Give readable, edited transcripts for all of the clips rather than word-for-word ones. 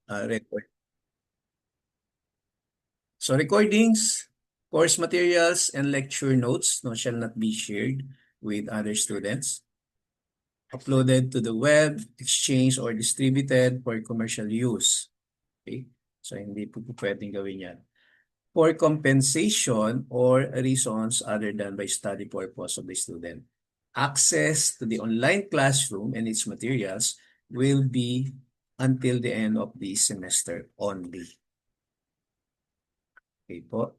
record. So recordings, course materials, and lecture notes no, shall not be shared with other students. Uploaded to the web, exchanged, or distributed for commercial use. Okay? So hindi po pwedeng gawin yan. For compensation or reasons other than by study purpose of the student. Access to the online classroom and its materials will be until the end of the semester only. Okay po.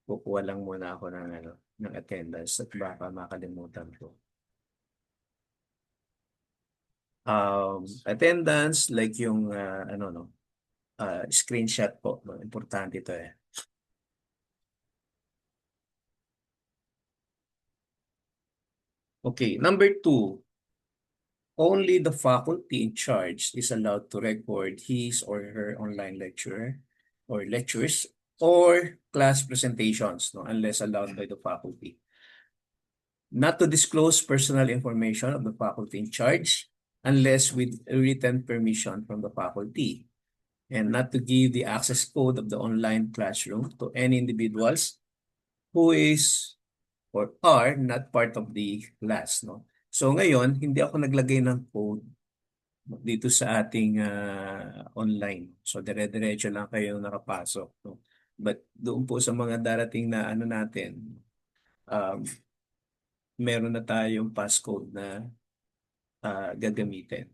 Kukuha lang muna ako ng attendance at baka makalimutan ko. Attendance like yung screenshot po, no? Importante ito eh. Okay, number 2. Only the faculty in charge is allowed to record his or her online lecture or lectures or class presentations, no, unless allowed by the faculty. Not to disclose personal information of the faculty in charge unless with written permission from the faculty, and not to give the access code of the online classroom to any individuals who is or are not part of the class, no? So ngayon, hindi ako naglagay ng code dito sa ating online. So dire-diretso lang kayo nakapasok, no? But doon po sa mga darating na natin, um, meron na tayong passcode na gagamitin.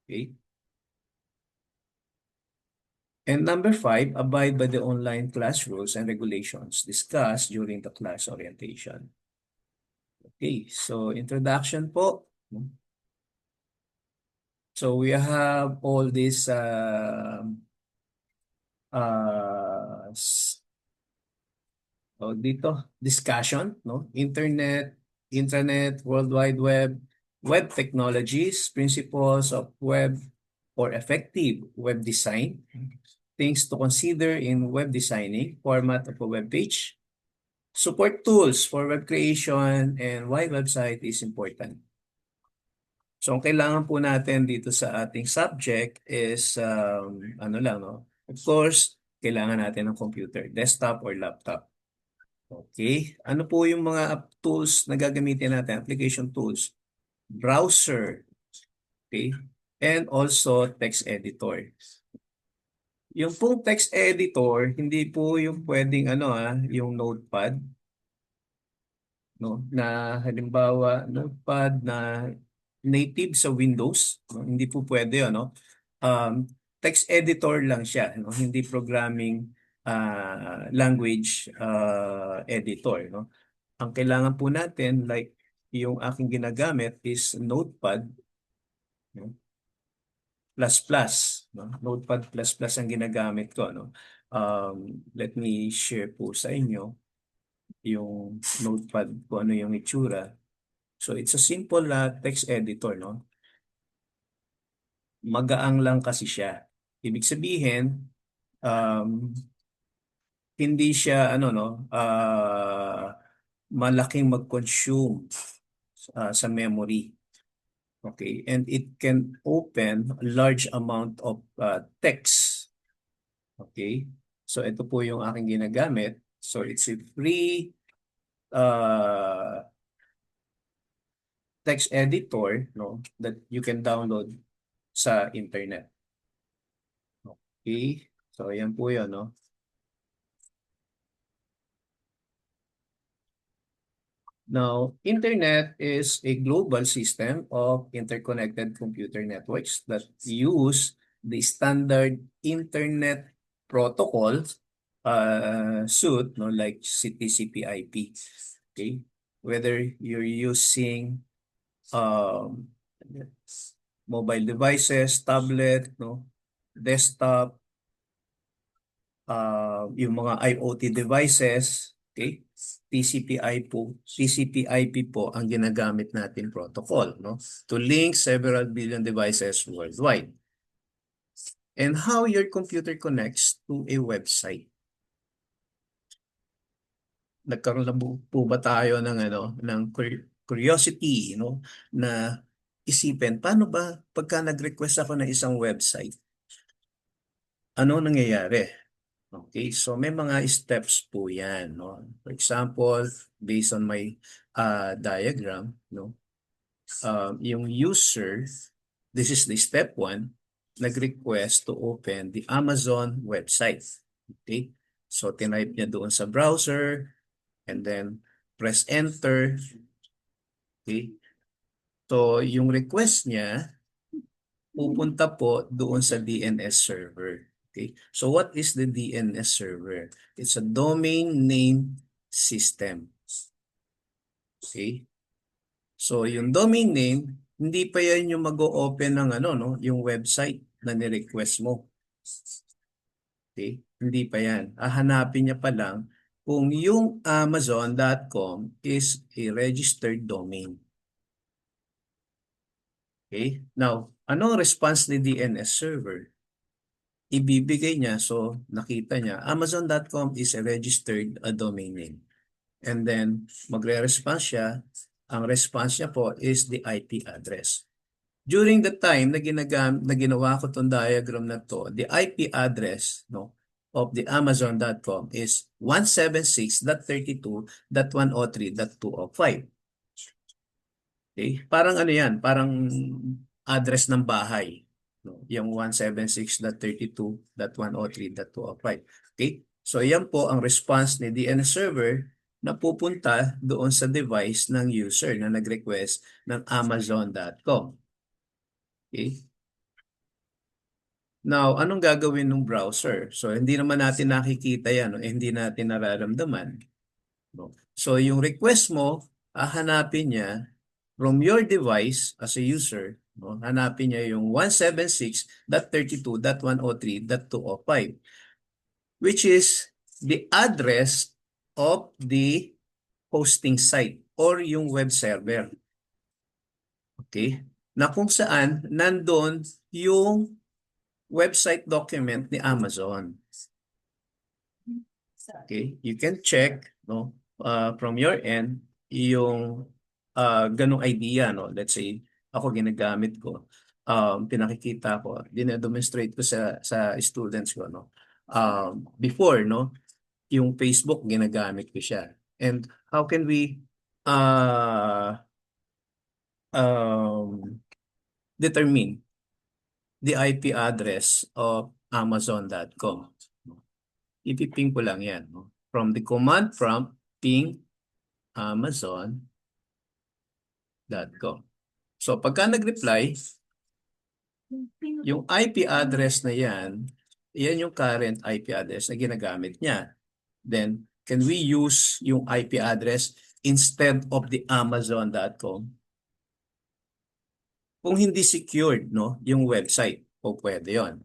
Okay? And number 5, abide by the online class rules and regulations discussed during the class orientation. Okay, so introduction po. So we have all this dito discussion, no? Internet, intranet, World Wide Web, web technologies, principles of web or effective web design, things to consider in web designing, format of a web page, support tools for web creation, and why website is important. So, ang kailangan po natin dito sa ating subject is, no? Of course, kailangan natin ng computer, desktop or laptop. Okay? Ano po yung mga tools na gagamitin natin? Application tools. Browser. Okay? And also text editor. Yung pong text editor, hindi po yung pwedeng yung notepad. No? Na halimbawa, notepad na native sa Windows. No? Hindi po pwede, text editor lang siya. No? Hindi programming language editor. No? Ang kailangan po natin, like yung aking ginagamit is Notepad, no? Plus plus, no? Notepad plus plus ang ginagamit ko, no? Let me share po sa inyo yung Notepad ko ano yung itsura. So it's a simple text editor, no? Magaang lang kasi siya. Ibig sabihin, um, hindi siya malaking mag-consume sa memory. Okay, and it can open a large amount of text. Okay, so ito po yung aking ginagamit. So it's a free text editor, no, that you can download sa internet. Okay, so yan po yun, no. Now, internet is a global system of interconnected computer networks that use the standard internet protocol suite, no, like TCP/IP. Okay, whether you're using um, mobile devices, tablet, no, desktop, yung mga IoT devices, okay? TCP/IP po ang ginagamit natin protocol, no? To link several billion devices worldwide. And how your computer connects to a website. Nagkaroon na po ba tayo ng curiosity, no? Na isipin, paano ba pagka nag-request ako ng isang website? ano nangyayari? Okay, so may mga steps po yan, no? For example, based on my diagram, no? Yung user, this is the step 1, nag-request to open the Amazon website. Okay, so tinype niya doon sa browser and then press enter. Okay, so yung request niya pupunta po doon sa DNS server. Okay, so what is the DNS server? It's a domain name system. Okay, so yung domain name, hindi pa yan yung mag-o-open ng ano, no, yung website na ni-request mo. Okay, hindi pa yan. Hahanapin niya pa lang kung yung Amazon.com is a registered domain. Okay, now, anong response ni DNS server? Ibibigay niya, so nakita niya, Amazon.com is a registered domain name. And then, magre-response siya. Ang response niya po is the IP address. During the time na ginawa ko itong diagram na to, the IP address, no, of the Amazon.com is 176.32.103.205. Okay? Parang ano yan, parang address ng bahay. No? Yung 176.32.103.205. Okay? So yan po ang response ni DNS server na pupunta doon sa device ng user na nag-request ng Amazon.com. Okay? Now, anong gagawin ng browser? So, hindi naman natin nakikita yan, no? Hindi natin nararamdaman. No? So, yung request mo, hanapin niya from your device as a user, no? Hanapin niya yung 176.32.103.205, which is the address of the hosting site or yung web server. Okay? Na kung saan nandun yung website document ni Amazon. Okay, you can check, no, from your end yung ganong idea, no. Let's say ako ginagamit ko, pinakikita ko, dine-demonstrate ko sa students ko, no. Before, no, yung Facebook ginagamit ko siya. And how can we um, determine the IP address of Amazon.com? Ipiping ko lang yan. No? From the command prompt, ping amazon.com. So pagka nag-reply, yung IP address na yan yung current IP address na ginagamit niya. Then, can we use yung IP address instead of the amazon.com? Kung hindi secured, no, yung website, o pwede yon.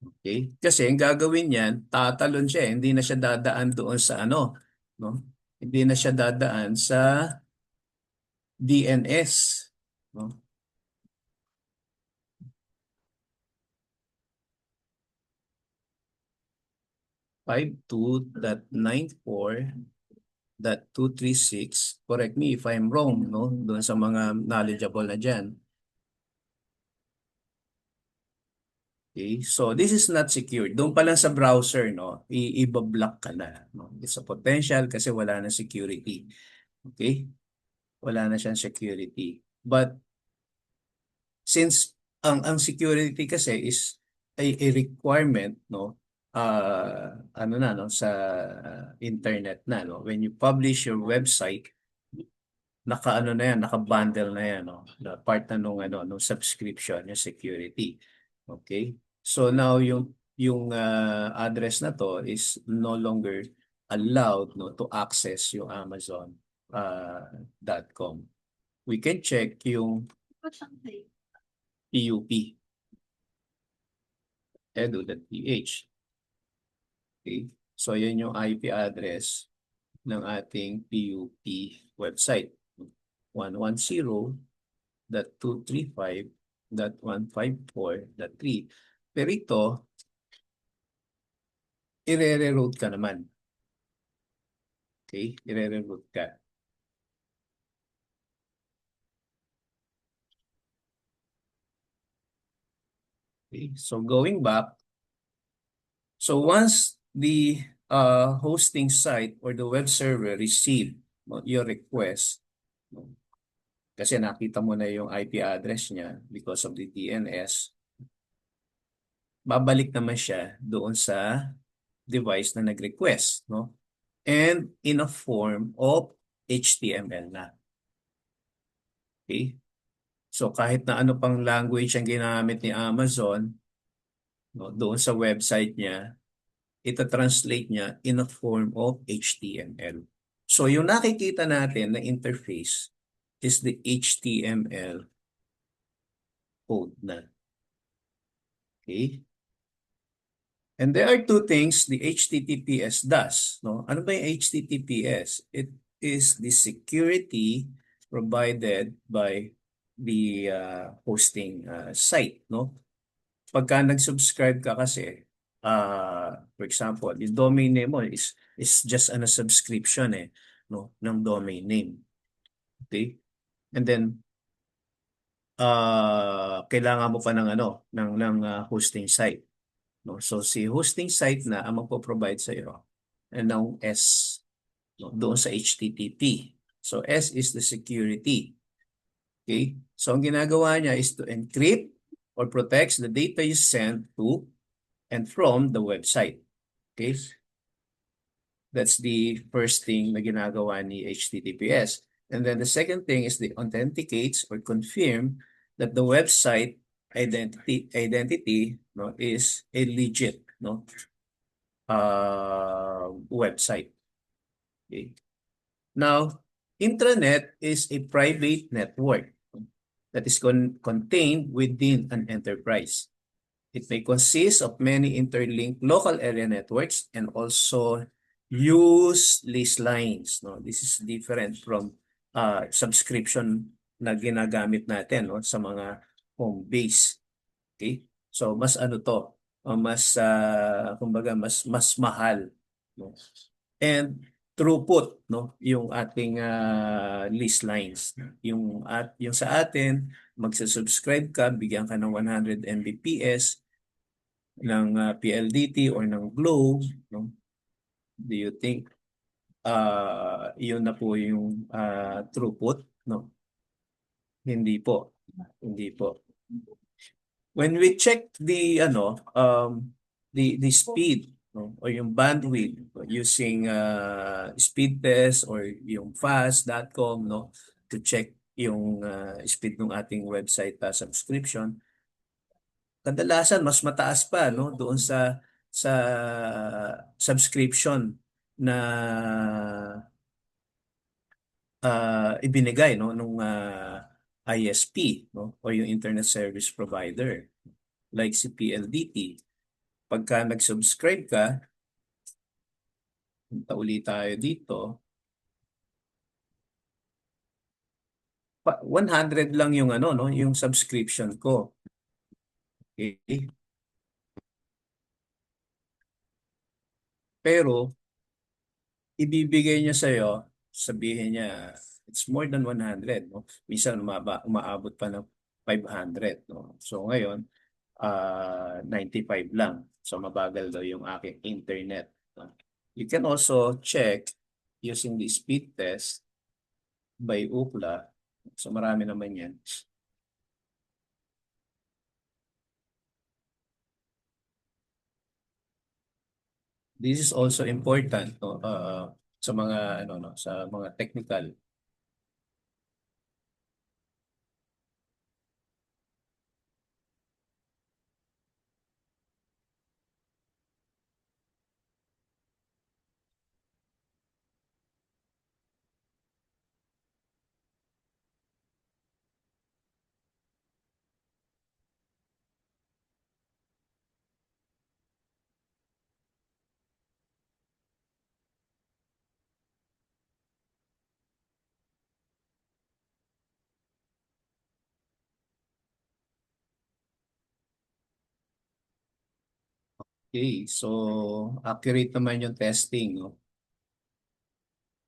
Okay? Kasi ang gagawin niyan, tatalon siya, hindi na siya dadaan doon sa ano, no? Hindi na siya dadaan sa DNS, no? 52.94.236. Correct me if I'm wrong, no? Doon sa mga knowledgeable na diyan. Okay, so this is not secure. Doon pa lang sa browser, no, i-block ka na. No? It's a potential kasi wala na security. Okay? Wala na siyang security. But since ang security kasi is a requirement, no, ano na, no, sa internet na, no, when you publish your website, naka-ano na yan, naka-bundle na yan, no, na part na nung ano, nung subscription, yung security. Okay, so now yung address na to is no longer allowed, no, to access yung Amazon.com. We can check yung PUP, edu.ph. Okay, so yan yung IP address ng ating PUP website. 110.235.154.3. Pero ito, i-re-route ka naman. Okay, i-re-route ka. Okay, so going back, so once the hosting site or the web server receive your request, no, kasi nakita mo na yung IP address niya because of the DNS, babalik naman siya doon sa device na nag-request, no? And in a form of HTML na. Okay? So kahit na ano pang language ang ginamit ni Amazon, no, doon sa website niya, ita-translate niya in a form of HTML. So yung nakikita natin na interface is the HTML code na. Okay? And there are two things the HTTPS does. No? Ano ba yung HTTPS? It is the security provided by the hosting site. No? Pagka nag-subscribe ka kasi, for example, yung domain name mo is just a subscription no, ng domain name. Okay? And then, kailangan mo pa ng hosting site. No? So si hosting site na ang magpo-provide sa iyo ng S, no, doon sa HTTP. So S is the security. Okay? So ang ginagawa niya is to encrypt or protects the data you send to and from the website. Okay? That's the first thing na ginagawa ni HTTPS. And then the second thing is the authenticates or confirm that the website identity no, is a legit no, website. Okay. Now, intranet is a private network that is contained within an enterprise. It may consist of many interlinked local area networks and also use lease lines. No? This is different from subscription na ginagamit natin no? Sa mga home base. Okay? So mas ano to, mas kumbaga mas mahal, no? And throughput no, yung ating lease lines. Yung sa atin, magsa-subscribe ka, bigyan ka ng 100 Mbps ng PLDT or ng Glow, no? Do you think yun na po yung throughput, no? Hindi po. Hindi po. When we check the the speed no, or yung bandwidth using speed test or yung fast.com no to check yung speed ng ating website subscription, kadalasan mas mataas pa no doon sa subscription na ibinigay no nung ISP no o yung internet service provider like si PLDT. Pagka nag-subscribe ka, punta ulit tayo dito, 100 lang yung no yung subscription ko. Okay? Pero ibibigay niya sa iyo, sabihin niya it's more than 100 no. Minsan umaabot pa ng 500 no. So ngayon 95 lang. So mabagal daw yung aking internet. No? You can also check using the speed test by Ookla. So marami naman yan. This is also important no, sa mga ano no, sa mga technical. Okay, so accurate naman yung testing no,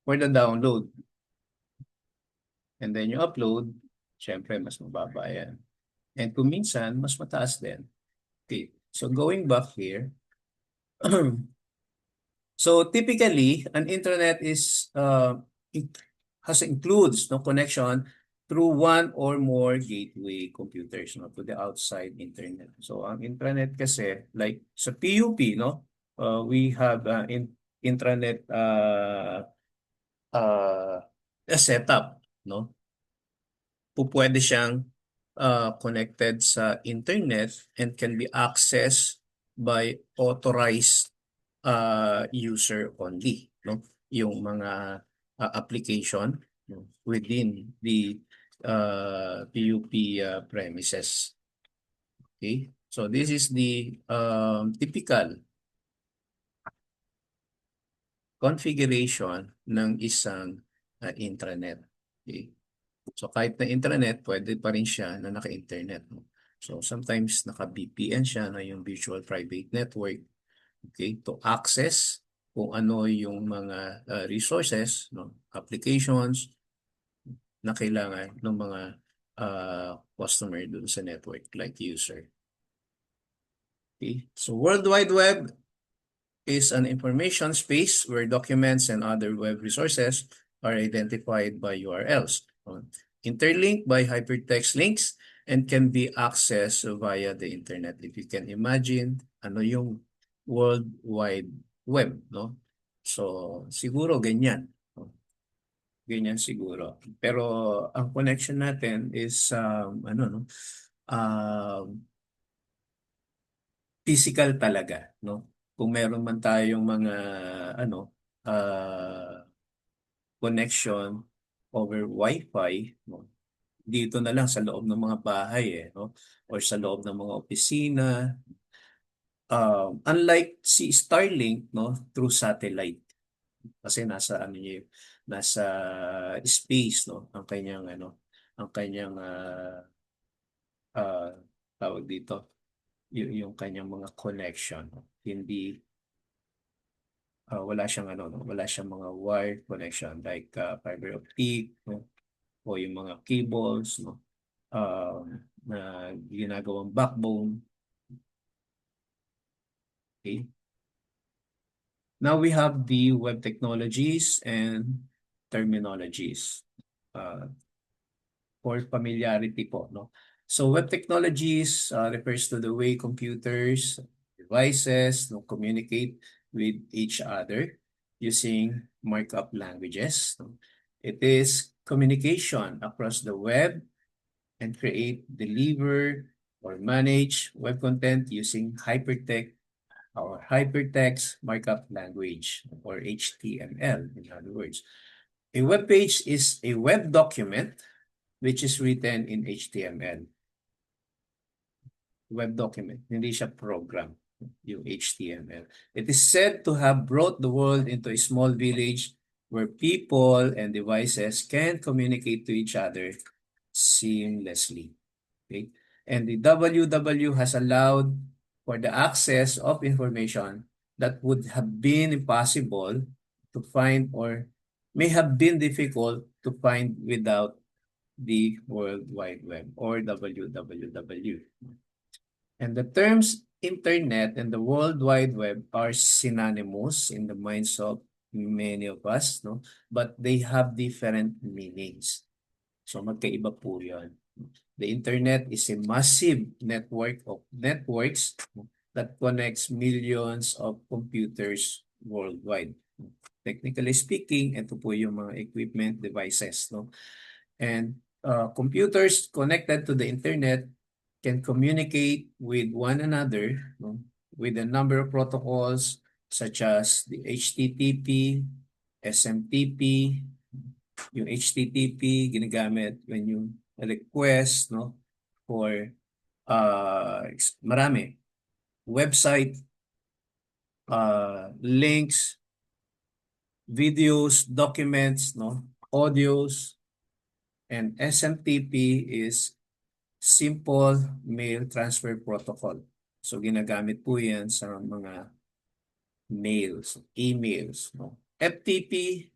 for the download. And then you upload, syempre mas mababa yan. And kung minsan, mas mataas din. Okay, so going back here, so typically an internet is has includes no connection through one or more gateway computers no to the outside internet. So ang intranet kasi like sa PUP no, we have intranet uh, a setup no. Pwede siyang connected sa internet and can be accessed by authorized user only, no? Yung mga application no, within the PUP premises. Okay? So this is the typical configuration ng isang intranet. Okay? So kahit na intranet, pwede pa rin siya na naka-internet. No? So sometimes naka-VPN siya, no, yung Virtual Private Network, okay, to access kung ano yung mga resources, no, applications na kailangan ng mga customer dun sa network like user. Okay? So World Wide Web is an information space where documents and other web resources are identified by URLs, interlinked by hypertext links, and can be accessed via the internet. If you can imagine, ano yung World Wide Web, no? So, siguro ganyan. No? Ganyan siguro. Pero ang connection natin is, ano, no? Physical talaga, no? Kung meron man tayong mga ano connection over Wi-Fi, no? Dito na lang sa loob ng mga bahay no? Or sa loob ng mga opisina. Unlike si Starlink, no, through satellite kasi nasa ano niya nasa space, no, ang kanyang ano, ang kanyang uh, tawag dito, yung kanyang mga connection, no? Hindi wala siyang ano, no? Wala siyang mga wired connection like fiber optic, no? O yung mga cables, no? Na ginagawang backbone. Okay. Now we have the web technologies and terminologies for familiarity po, no? So web technologies refers to the way computers, devices, no, communicate with each other using markup languages. No? It is communication across the web and create, deliver, or manage web content using hypertext or hypertext markup language or HTML, in other words. A web page is a web document which is written in HTML. Web document, hindi siya program, yung HTML. It is said to have brought the world into a small village where people and devices can communicate to each other seamlessly. Okay? And the WW has allowed for the access of information that would have been impossible to find or may have been difficult to find without the World Wide Web or WWW. And the terms internet and the World Wide Web are synonymous in the minds of many of us, no? But they have different meanings. So magkaiba po yun. The internet is a massive network of networks that connects millions of computers worldwide. Technically speaking, ito po yung mga equipment devices, no? And computers connected to the internet can communicate with one another, no? With a number of protocols such as the HTTP, SMTP. Yung HTTP ginagamit when you request, no, for marami website, links, videos, documents, no, audios, and SMTP is simple mail transfer protocol. So ginagamit po yan sa mga mails, emails, no. FTP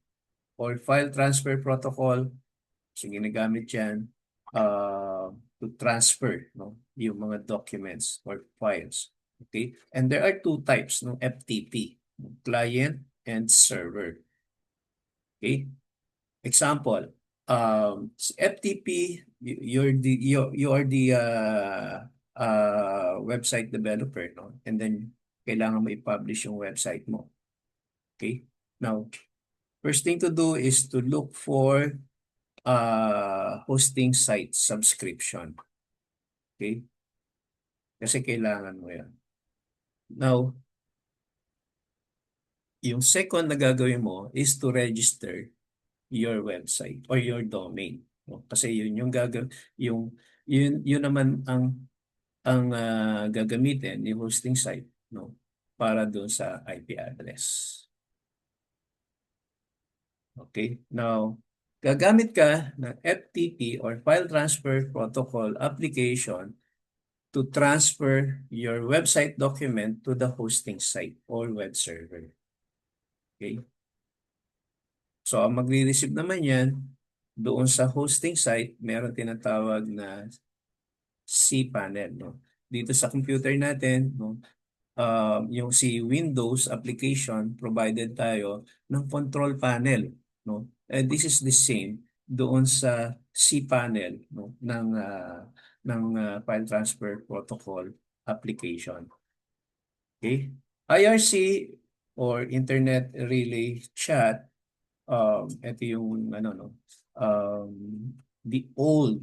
or file transfer protocol, so ginagamit yan to transfer, no, yung mga documents or files. Okay? And there are two types ng FTP, client and server. Okay? Example, FTP, you are the website developer, no? And then kailangan mo i-publish yung website mo. Okay? Now, first thing to do is to look for hosting site subscription. Okay? Kasi kailangan mo yan. Now, yung second na gagawin mo is to register your website or your domain. No? Kasi yun yung yun naman ang gagamitin yung hosting site, no, para doon sa IP address. Okay? Now, gagamit ka ng FTP or File Transfer Protocol application to transfer your website document to the hosting site or web server. Okay? So, ang magre-receive naman yan, doon sa hosting site, meron tinatawag na cPanel. No? Dito sa computer natin, no, yung si Windows application, provided tayo ng control panel. No? And this is the same doon sa cPanel, no, ng File Transfer Protocol application. Okay? IRC or Internet Relay Chat, ito yung ano, no, um, the old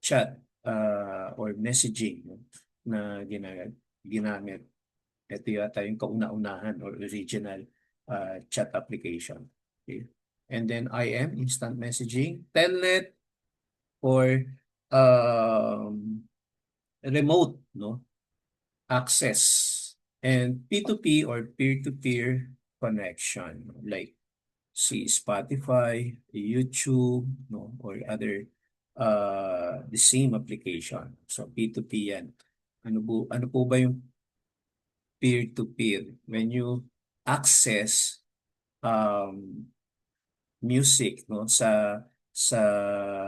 chat or messaging, no, na ginamit. Ito yata yung kauna-unahan or original chat application. Okay? And then IM, instant messaging, telnet or remote, no, access, and P2P or peer-to-peer connection, like see Spotify, YouTube, no, or other the same application. So P2P yan. Ano po ba yung peer-to-peer? When you access um, music, no, sa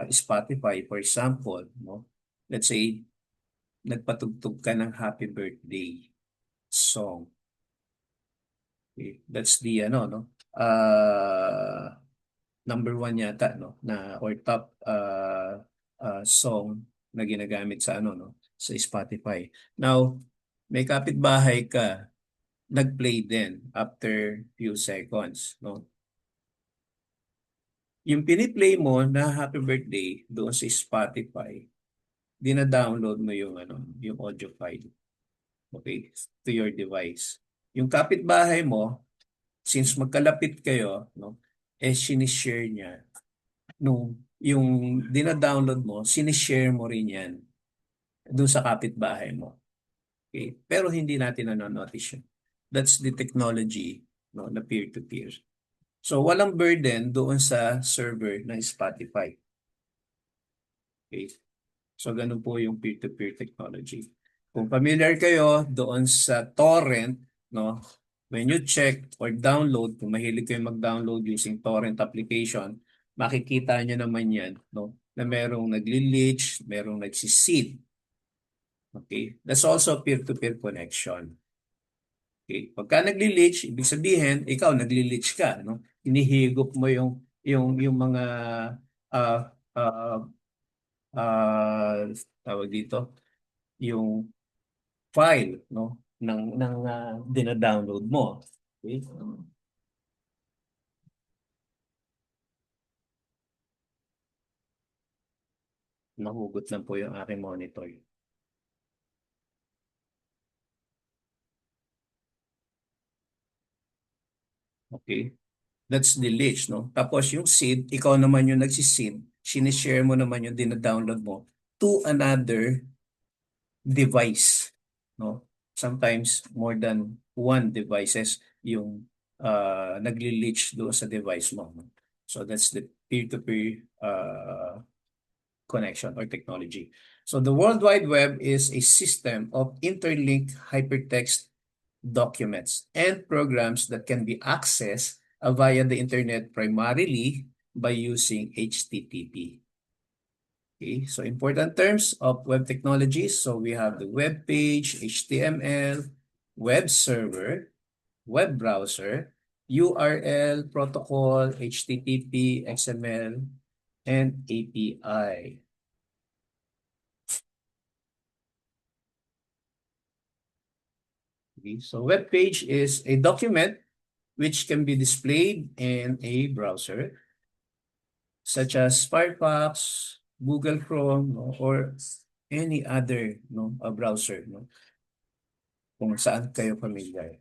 Spotify, for example, no, let's say nagpatugtog ka ng happy birthday song. Okay. That's the ano, no, number one yata, no, na or top song na ginagamit sa ano, no, sa Spotify. Now, may kapitbahay ka, nag-play din after few seconds, no. Yung piniplay mo na happy birthday doon sa Spotify, dina-download mo yung ano, yung audio file, okay, to your device. Yung kapitbahay mo, since magkalapit kayo, no, eh sinishare niya nung yung dina-download mo, sinishare mo rin yan doon sa kapitbahay mo. Okay? Pero hindi natin nanonotice yun. That's the technology, no, na peer-to-peer. So walang burden doon sa server ng Spotify. Okay? So ganun po yung peer-to-peer technology. Kung familiar kayo doon sa torrent, no, when you check or download, kung mahilig kayo mag-download using torrent application, makikita nyo naman yan, no, na merong nagli-leech, merong nagsiseed. Okay? That's also peer-to-peer connection. Okay? Pagka nagli-leech, ibig sabihin, ikaw nagli-leech ka, no? Inihigop mo yung mga uh, uh, tawag dito, yung file, no, ng dina-download mo. Okay? Nahugot lang po yung aking monitor. Okay? That's the leech, no? Tapos yung seed, ikaw naman yung nagsiseed, sinishare mo naman yung dina-download mo to another device, no? Sometimes more than one devices yung nagli-leech doon sa device mo. No? So that's the peer-to-peer connection or technology. So the World Wide Web is a system of interlinked hypertext documents and programs that can be accessed via the internet primarily by using HTTP. Okay, so important terms of web technologies. So we have the web page, HTML, web server, web browser, URL, protocol, HTTP, XML, and API. Okay, so web page is a document which can be displayed in a browser such as Firefox, Google Chrome, no, or any other browser, no, kung saan kayo familiar.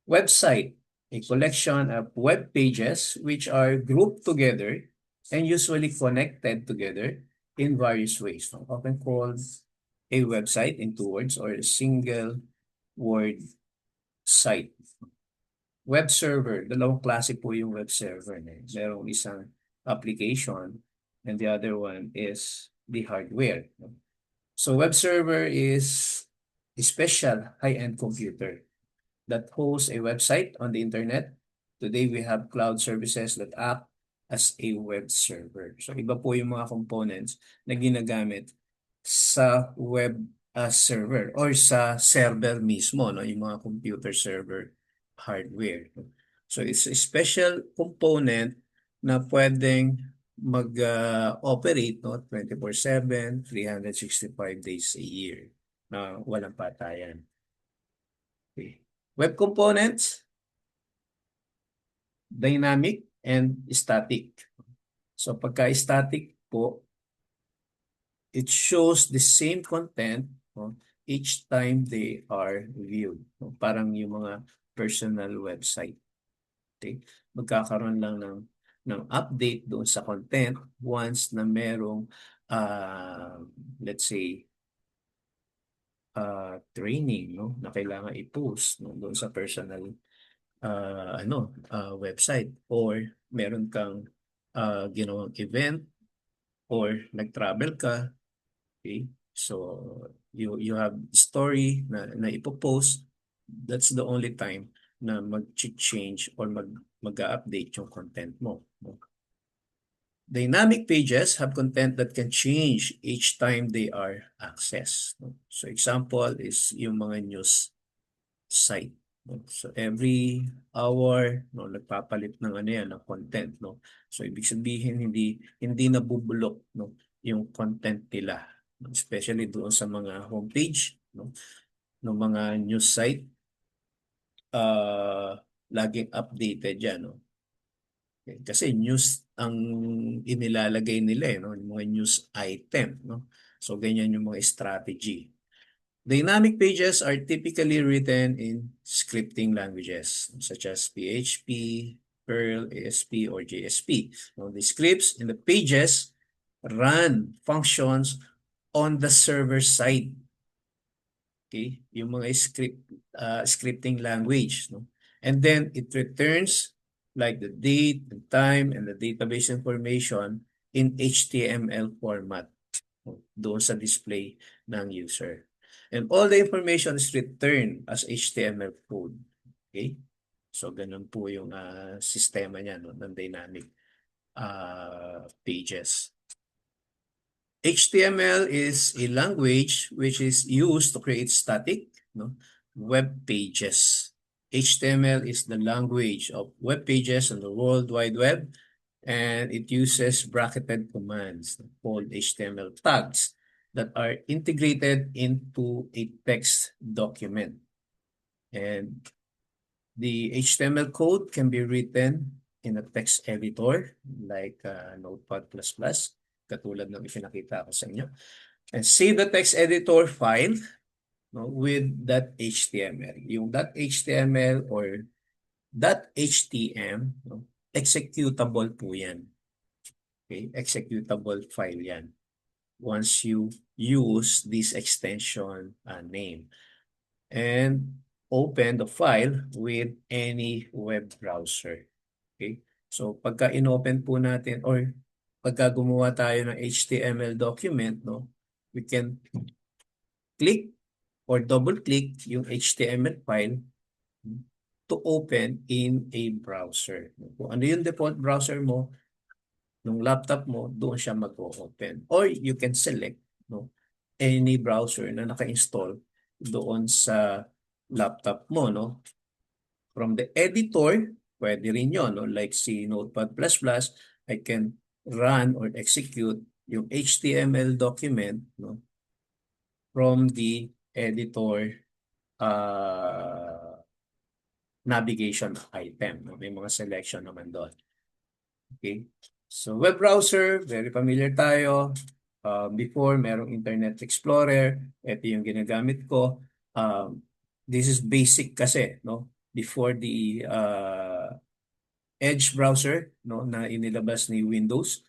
Website, a collection of web pages which are grouped together and usually connected together in various ways, no, often called a website in two words or a single word site. Web server, dalawang klase po yung web server. Merong isang application and the other one is the hardware. So web server is a special high-end computer that hosts a website on the internet. Today we have cloud services that act as a web server. So iba po yung mga components na ginagamit sa web server or sa server mismo, no? Yung mga computer server hardware. So it's a special component na pwedeng mag-operate, no? 24/7, 365 days a year na walang patayan. Okay. Web components, dynamic and static. So pagka-static po, it shows the same content, no, each time they are viewed. No? Parang yung mga personal website. Okay? Magkakaroon lang ng update doon sa content once na merong, let's say, training, no, na kailangan i-post, no, doon sa personal website, or meron kang ginawang event or nag-travel ka. Okay? So you have story na ipopost. That's the only time na mag-change or mag-update yung content mo. No? Dynamic pages have content that can change each time they are accessed. No? So example is yung mga news site. No? So every hour, no, nagpapalit ng ano yan, ng content, no. So ibig sabihin hindi nabubulok, no, yung content nila, no? Especially doon sa mga homepage, no, ng mga news site, laging updated yan, no. Okay. Kasi news ang inilalagay nila, no, yung mga news item, no. So ganyan yung mga strategy. Dynamic pages are typically written in scripting languages such as PHP, Perl, ASP, or JSP. Now, the scripts in the pages run functions on the server side. Okay, yung mga scripting language, no? And then it returns like the date, the time, and the database information in HTML format, no, doon sa display ng user. And all the information is returned as HTML code. Okay? So, ganun po yung sistema niya, no, ng dynamic pages. HTML is a language which is used to create static, no, web pages. HTML is the language of web pages on the World Wide Web, and it uses bracketed commands called HTML tags that are integrated into a text document. And the HTML code can be written in a text editor like Notepad++, katulad ng ipinakita ko sa inyo. And save the text editor file, no, with .html. Yung .html or .htm, no, executable po yan. Okay? Executable file yan once you use this extension name. And open the file with any web browser. Okay? So pagka inopen po natin or pagka gumawa tayo ng HTML document, no, we can click or double click yung HTML file to open in a browser. Kung ano yung default browser mo, nung laptop mo, doon siya mag-open. Or you can select, no, any browser na naka-install doon sa laptop mo, no. From the editor, pwede rin yun, no? Like si Notepad++, I can run or execute yung HTML document, no, from the editor navigation item. No? May mga selection naman doon. Okay? So web browser, very familiar tayo. Before, merong Internet Explorer. Ito yung ginagamit ko. This is basic kasi, no? Before the Edge browser, no, na inilabas ni Windows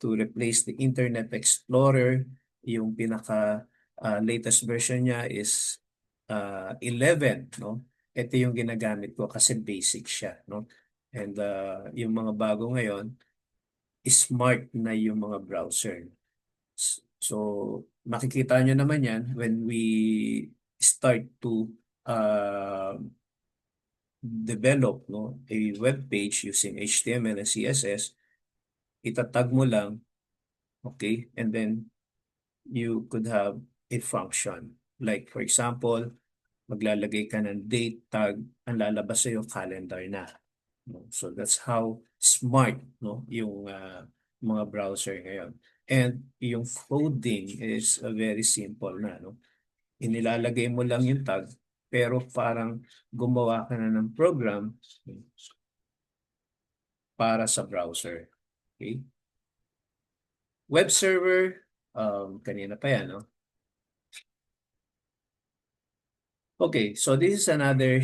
to replace the Internet Explorer, yung pinaka latest version niya is 11, no? Ito yung ginagamit ko kasi basic siya, no? And yung mga bago ngayon, smart na yung mga browser. So, makikita nyo naman yan when we start to develop, no, a web page using HTML and CSS. Itatag mo lang, okay, and then you could have a function. Like for example, maglalagay ka ng date tag, ang lalabas sa yung calendar na. No? So that's how smart, no, yung mga browser ngayon. And yung coding is very simple na, no. Inilalagay mo lang yung tag, pero parang gumawa ka na ng program para sa browser. Okay? Web server, kanina pa yan, no? Okay, so this is another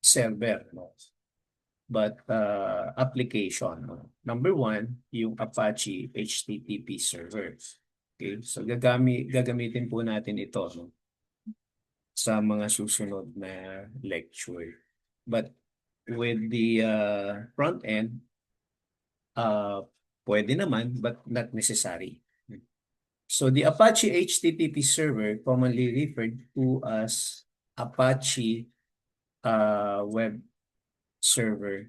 server, no? But application, no? Number one, yung Apache HTTP server. Okay, so gagamitin po natin ito, no, sa mga susunod na lecture. But with the front end, pwede naman, but not necessary. So the Apache HTTP server, commonly referred to as Apache web server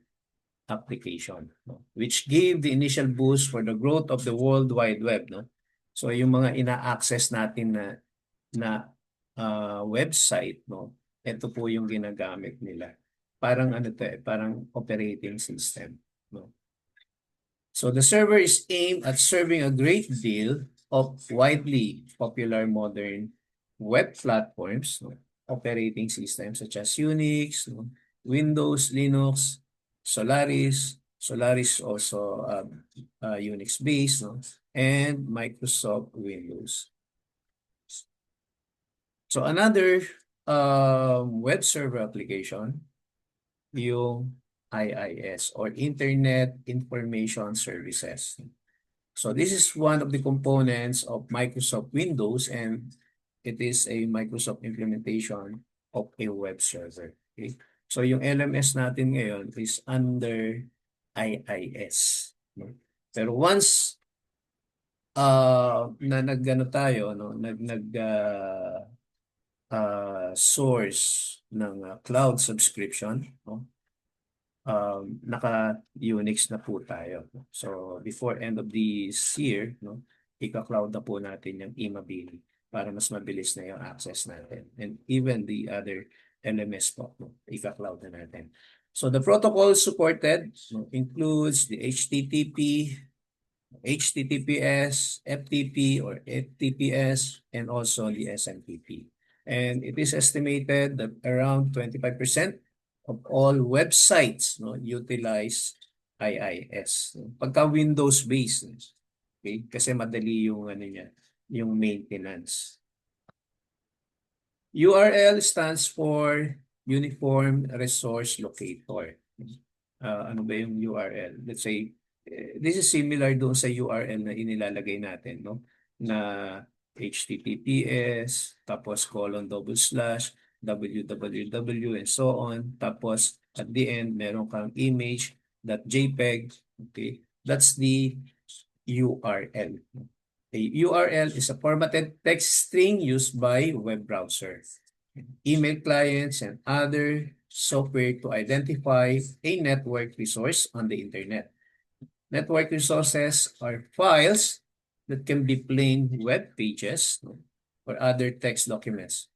application, no? Which gave the initial boost for the growth of the World Wide Web, no? So yung mga ina-access natin na website, no? Ito po yung ginagamit nila. Parang ano to, parang operating system, no? So the server is aimed at serving a great deal of widely popular modern web platforms, no, operating systems such as Unix, no, Windows, Linux, Solaris. Solaris also Unix-based, no, and Microsoft Windows. So another web server application, yung IIS or Internet Information Services. So this is one of the components of Microsoft Windows, and it is a Microsoft implementation of a web server. Okay? So yung LMS natin ngayon is under IIS. No? Pero once na nagano tayo, no, source ng cloud subscription, no, naka-Unix na po tayo. So before end of this year, no, ika-cloud na po natin yung Imabili para mas mabilis na yung access natin. And even the other LMS po, no, ika-cloud na natin. So the protocol supported, no, includes the HTTP, HTTPS, FTP or FTPS, and also the SMTP. And it is estimated that around 25% of all websites, no, utilize IIS. Pagka Windows-based, okay? Kasi madali yung ano niya, yung maintenance. URL stands for Uniform Resource Locator. Ano ba yung URL? Let's say, this is similar doon sa URL na inilalagay natin, no? Na HTTPS, tapos : www, and so on. Tapos, at the end, meron kang image.jpg. Okay? That's the URL. A URL is a formatted text string used by web browsers, email clients, and other software to identify a network resource on the internet. Network resources are files that can be plain web pages, no, or other text documents.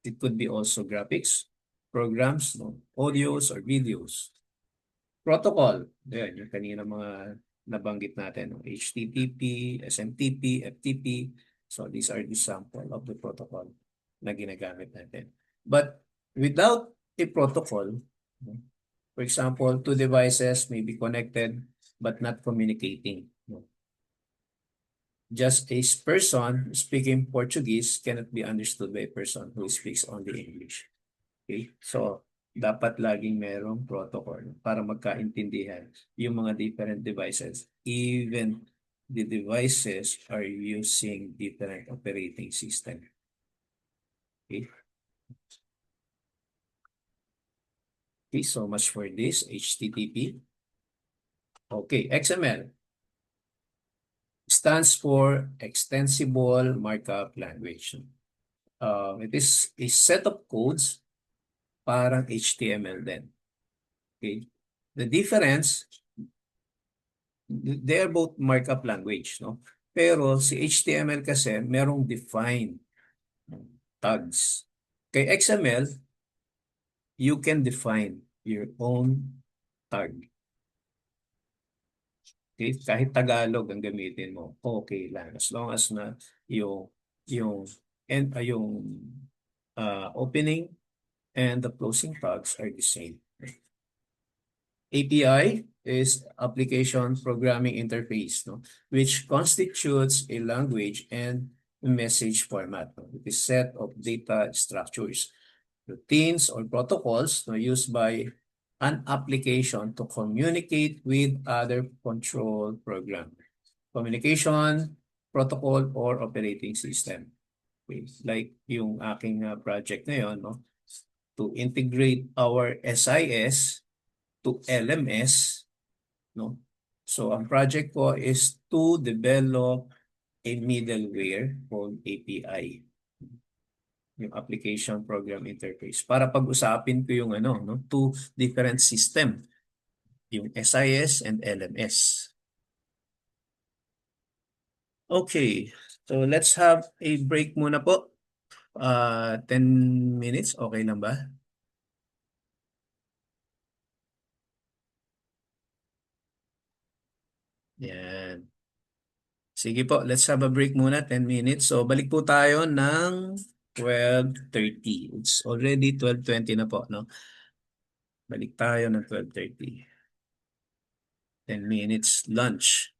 It could be also graphics, programs, no, audios, or videos. Protocol, yan, yung kanina mga nabanggit natin, no, HTTP, SMTP, FTP. So these are the sample of the protocol na ginagamit natin. But without a protocol, no, for example, two devices may be connected but not communicating. No. Just a person speaking Portuguese cannot be understood by a person who speaks only English. Okay? So, dapat laging merong protocol para magkaintindihan yung mga different devices. Even the devices are using different operating system. Okay? Okay, so much for this HTTP. Okay, XML stands for Extensible Markup Language. It is a set of codes parang HTML din. Okay? The difference, they are both markup language, no? Pero si HTML kasi merong defined tags. Kay XML, you can define your own tag. Okay? Kahit Tagalog ang gamitin mo, okay lang. As long as na yung yung yung opening and the closing tags are the same. API is Application Programming Interface, no, which constitutes a language and message format. No? It is set of data structures, routines, or protocols, no, used by an application to communicate with other control program. Communication, protocol, or operating system. Okay. Like yung aking project ngayon, no, to integrate our SIS to LMS, no? So, ang project ko is to develop a middleware called API, yung Application Program Interface. Para pag-usapin ko yung ano, no, two different system, yung SIS and LMS. Okay, so let's have a break muna po. 10 minutes, okay lang ba? Yan. Sige po, let's have a break muna, 10 minutes. So, balik po tayo ng 12:30. It's already 12:20 na po, no? Balik tayo ng 12:30. 10 minutes lunch.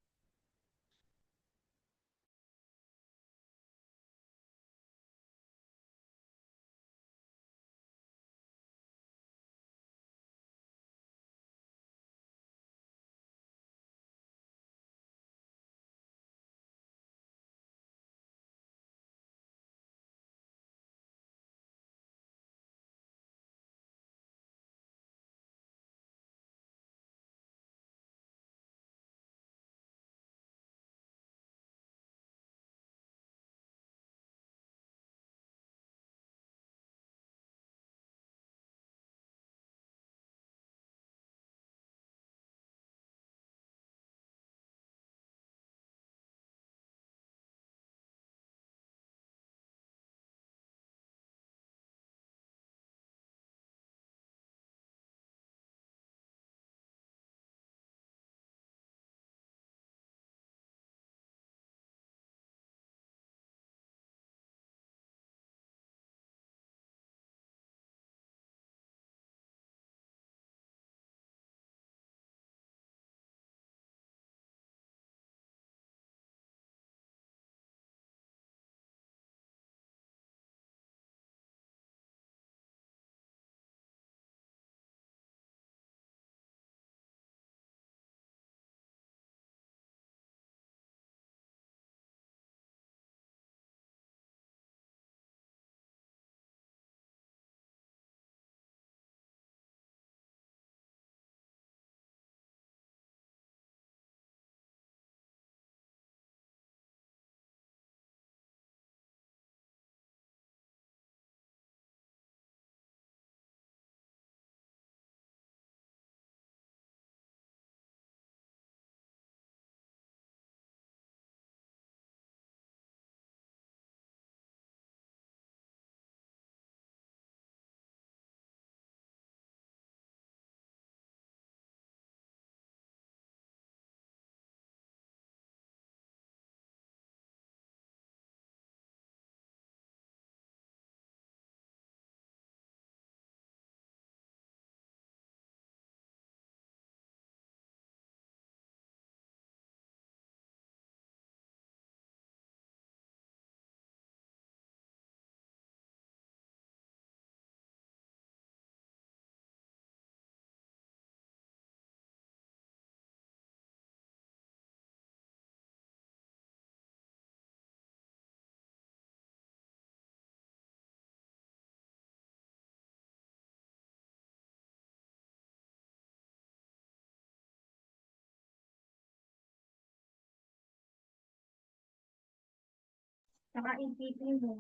Saka ipitin mo.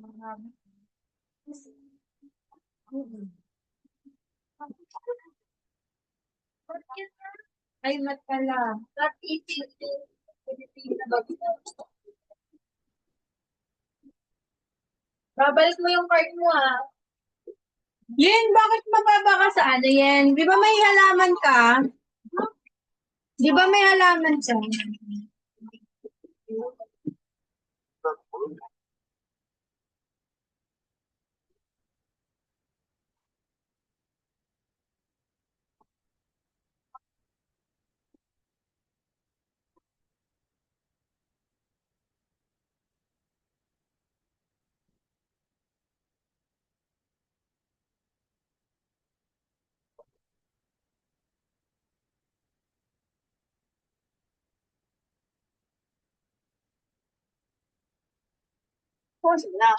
Ay, mat pala. At ipitin. Ipitin na ba? Babalik mo yung card mo ah. Yen, bakit mababa ka sa ano yan? Di ba may halaman ka? Di ba may halaman ka? Pause na.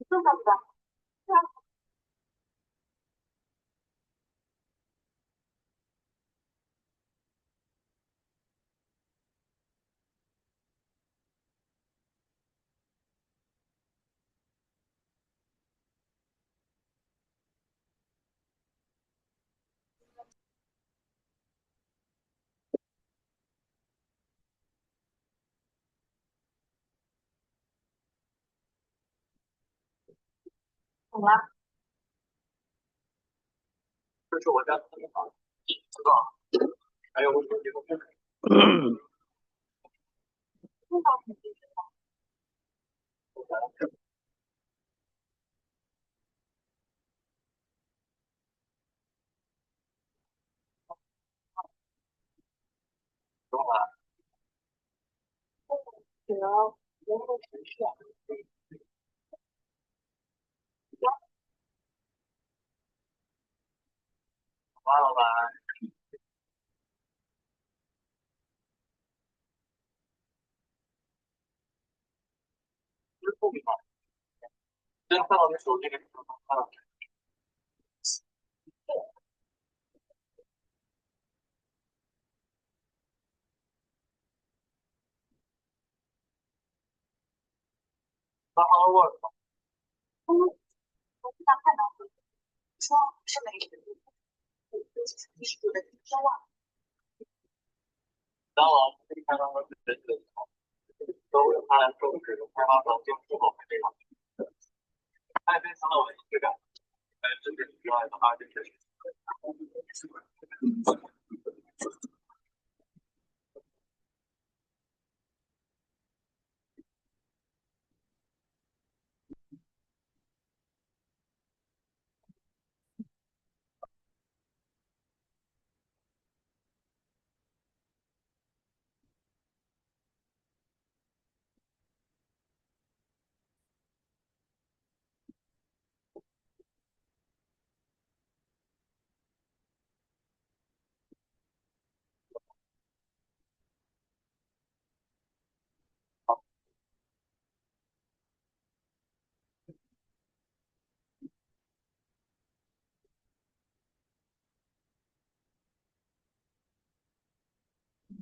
Ito ba ba? Wala.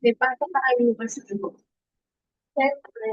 Di pa tayo kasi. Siyempre.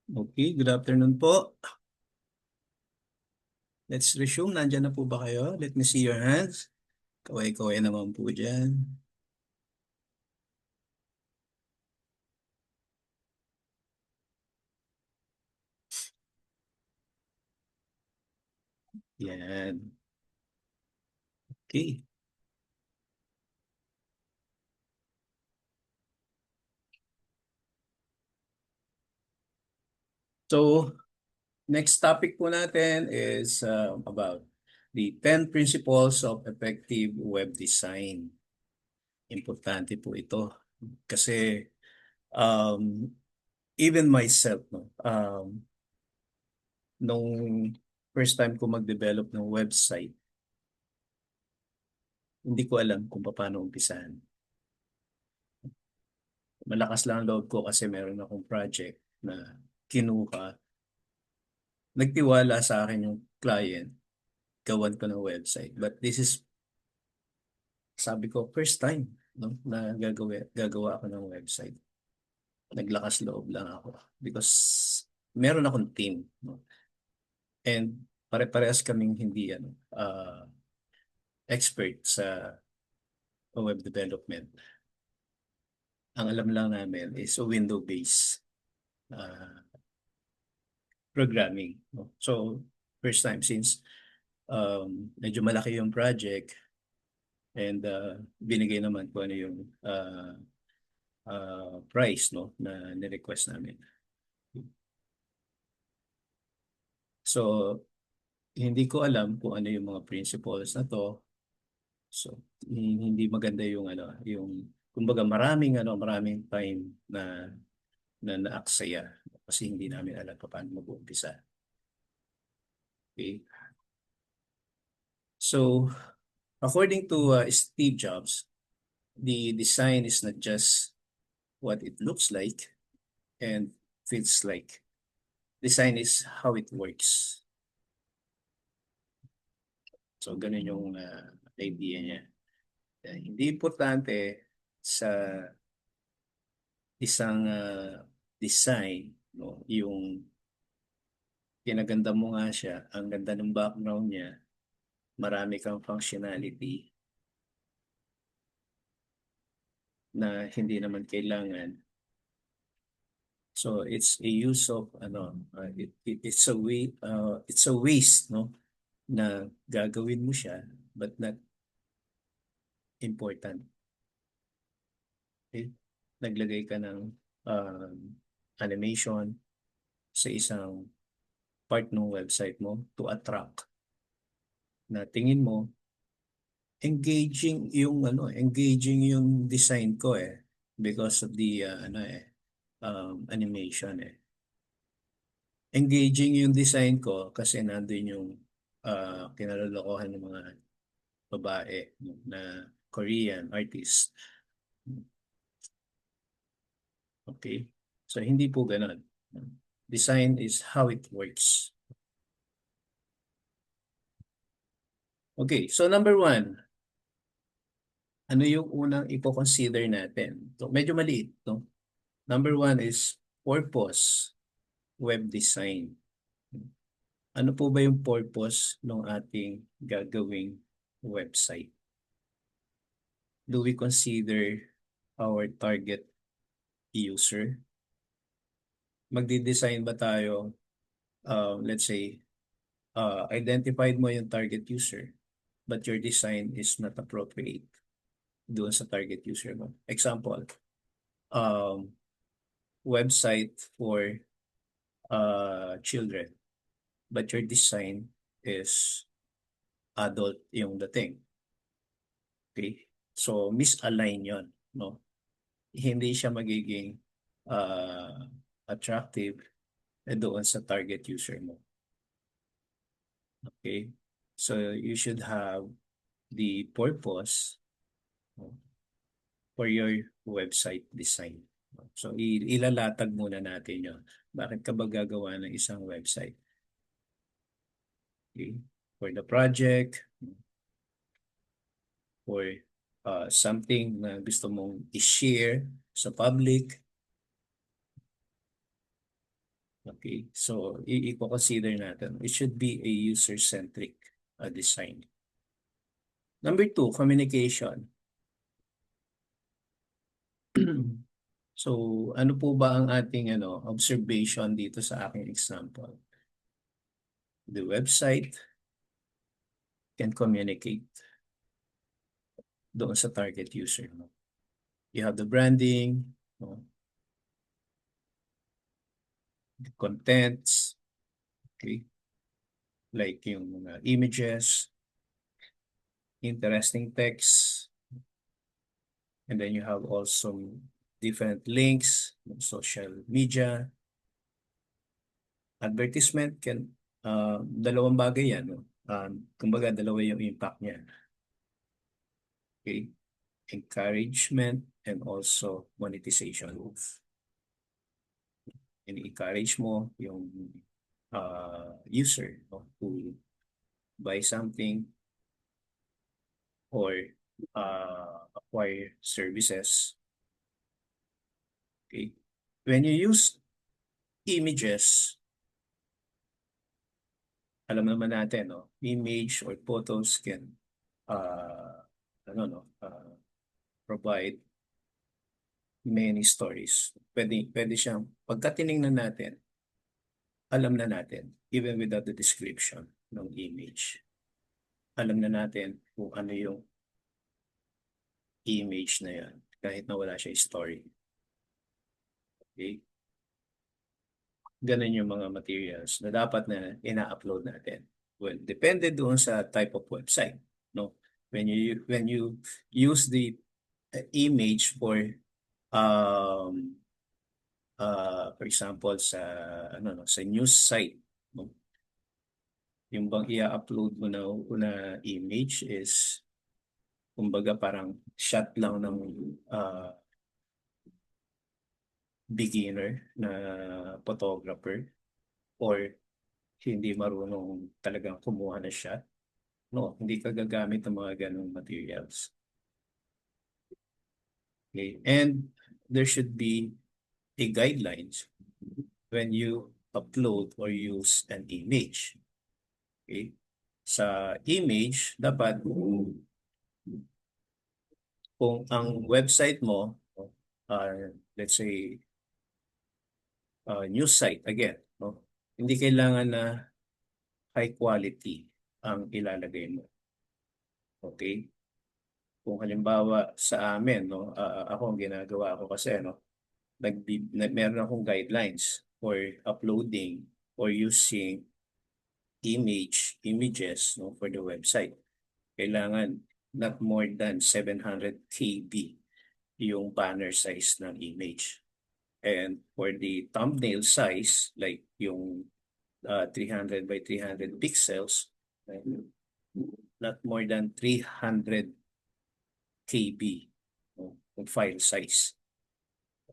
Okay, good afternoon po. Let's resume. Nandyan na po ba kayo? Let me see your hands. Kaway-kaway naman po dyan. Yan. Okay. So, next topic po natin is about the 10 principles of effective web design. Importante po ito kasi um, even myself, no, nung first time ko mag-develop ng website, hindi ko alam kung paano umpisahan. Malakas lang ang loob ko kasi meron akong project na kinuha. Nagtiwala sa akin yung client, gawan ko ng website. But this is, sabi ko, first time, no, na gagawa ako ng website. Naglakas loob lang ako because meron akong team, no? And pare-parehas kaming hindi expert sa web development. Ang alam lang namin is a window-based uh, programming, no? So, first time since medyo malaki yung project and binigay naman ko ano yung price, no, na ni-request namin. So, hindi ko alam kung ano yung mga principles na to. So, hindi maganda yung kumbaga maraming time na naaksaya kasi hindi namin alam pa paano mag-uumpisa. Okay? So, according to Steve Jobs, the design is not just what it looks like and feels like. Design is how it works. So, ganun yung idea niya. Hindi importante sa isang design, no, yung kinaganda mo nga siya, ang ganda ng background niya, marami kang functionality na hindi naman kailangan. So it's a use of it's a way it's a waste, no, na gagawin mo siya but not important. Okay? Naglagay ka ng um, animation sa isang part ng website mo to attract na tingin mo engaging yung design ko because of the animation engaging yung design ko kasi nandun yung kinalolokohan ng mga babae na Korean artist. Okay? So hindi po ganun. Design is how it works. Okay, so number 1, ano yung unang ipo-consider natin? So, medyo maliit, no? Number 1 is purpose, web design. Ano po ba yung purpose ng ating gagawing website? Do we consider our target user? Magdi-design ba tayo, let's say, identified mo yung target user, but your design is not appropriate doon sa target user mo. Example, website for children, but your design is adult yung dating. Okay? So, misalign yon, no? Hindi siya magiging attractive doon sa target user mo. Okay? So, you should have the purpose, no, for your website design. So, ilalatag muna natin yon. Bakit ka ba gagawa ng isang website? Okay? For the project, or something na gusto mong i-share sa public. Okay, so i-consider natin. It should be a user-centric design. Number 2, communication. So, ano po ba ang ating observation dito sa aking example? The website can communicate doon sa target user mo. You have the branding, no? The contents, okay? Like yung mga images, interesting text, and then you have also different links, social media. Advertisement can, dalawang bagay yan, no? Kumbaga, dalawa yung impact niya. Okay? Encouragement and also monetization. Encourage mo yung user, no, to buy something or acquire services. Okay? When you use images, alam naman natin, no, image or photos can provide many stories. Pwede siyang, pagka tinignan natin, alam na natin, even without the description ng image. Alam na natin kung ano yung image na yan, kahit na wala siya story. Okay? Ganun yung mga materials na dapat na ina-upload natin. Well, depende doon sa type of website, no? When you use the image for example sa news site, no? Yung bang i-upload mo na image is kumbaga parang shot lang ng beginner na photographer or hindi marunong talagang kumuha na shot. No, hindi ka gagamit ng mga ganong materials. Okay, and there should be a guidelines when you upload or use an image. Okay? Sa image, dapat kung ang website mo, let's say, news site again, no? Hindi kailangan na high quality ang ilalagay mo. Okay? Kung halimbawa sa amin, no, ako ang ginagawa ko kasi, no, meron akong guidelines for uploading or using images, no, for the website. Kailangan not more than 700 KB yung banner size ng image. And for the thumbnail size, like yung 300 by 300 pixels, right, not more than 300 KB, no, yung file size.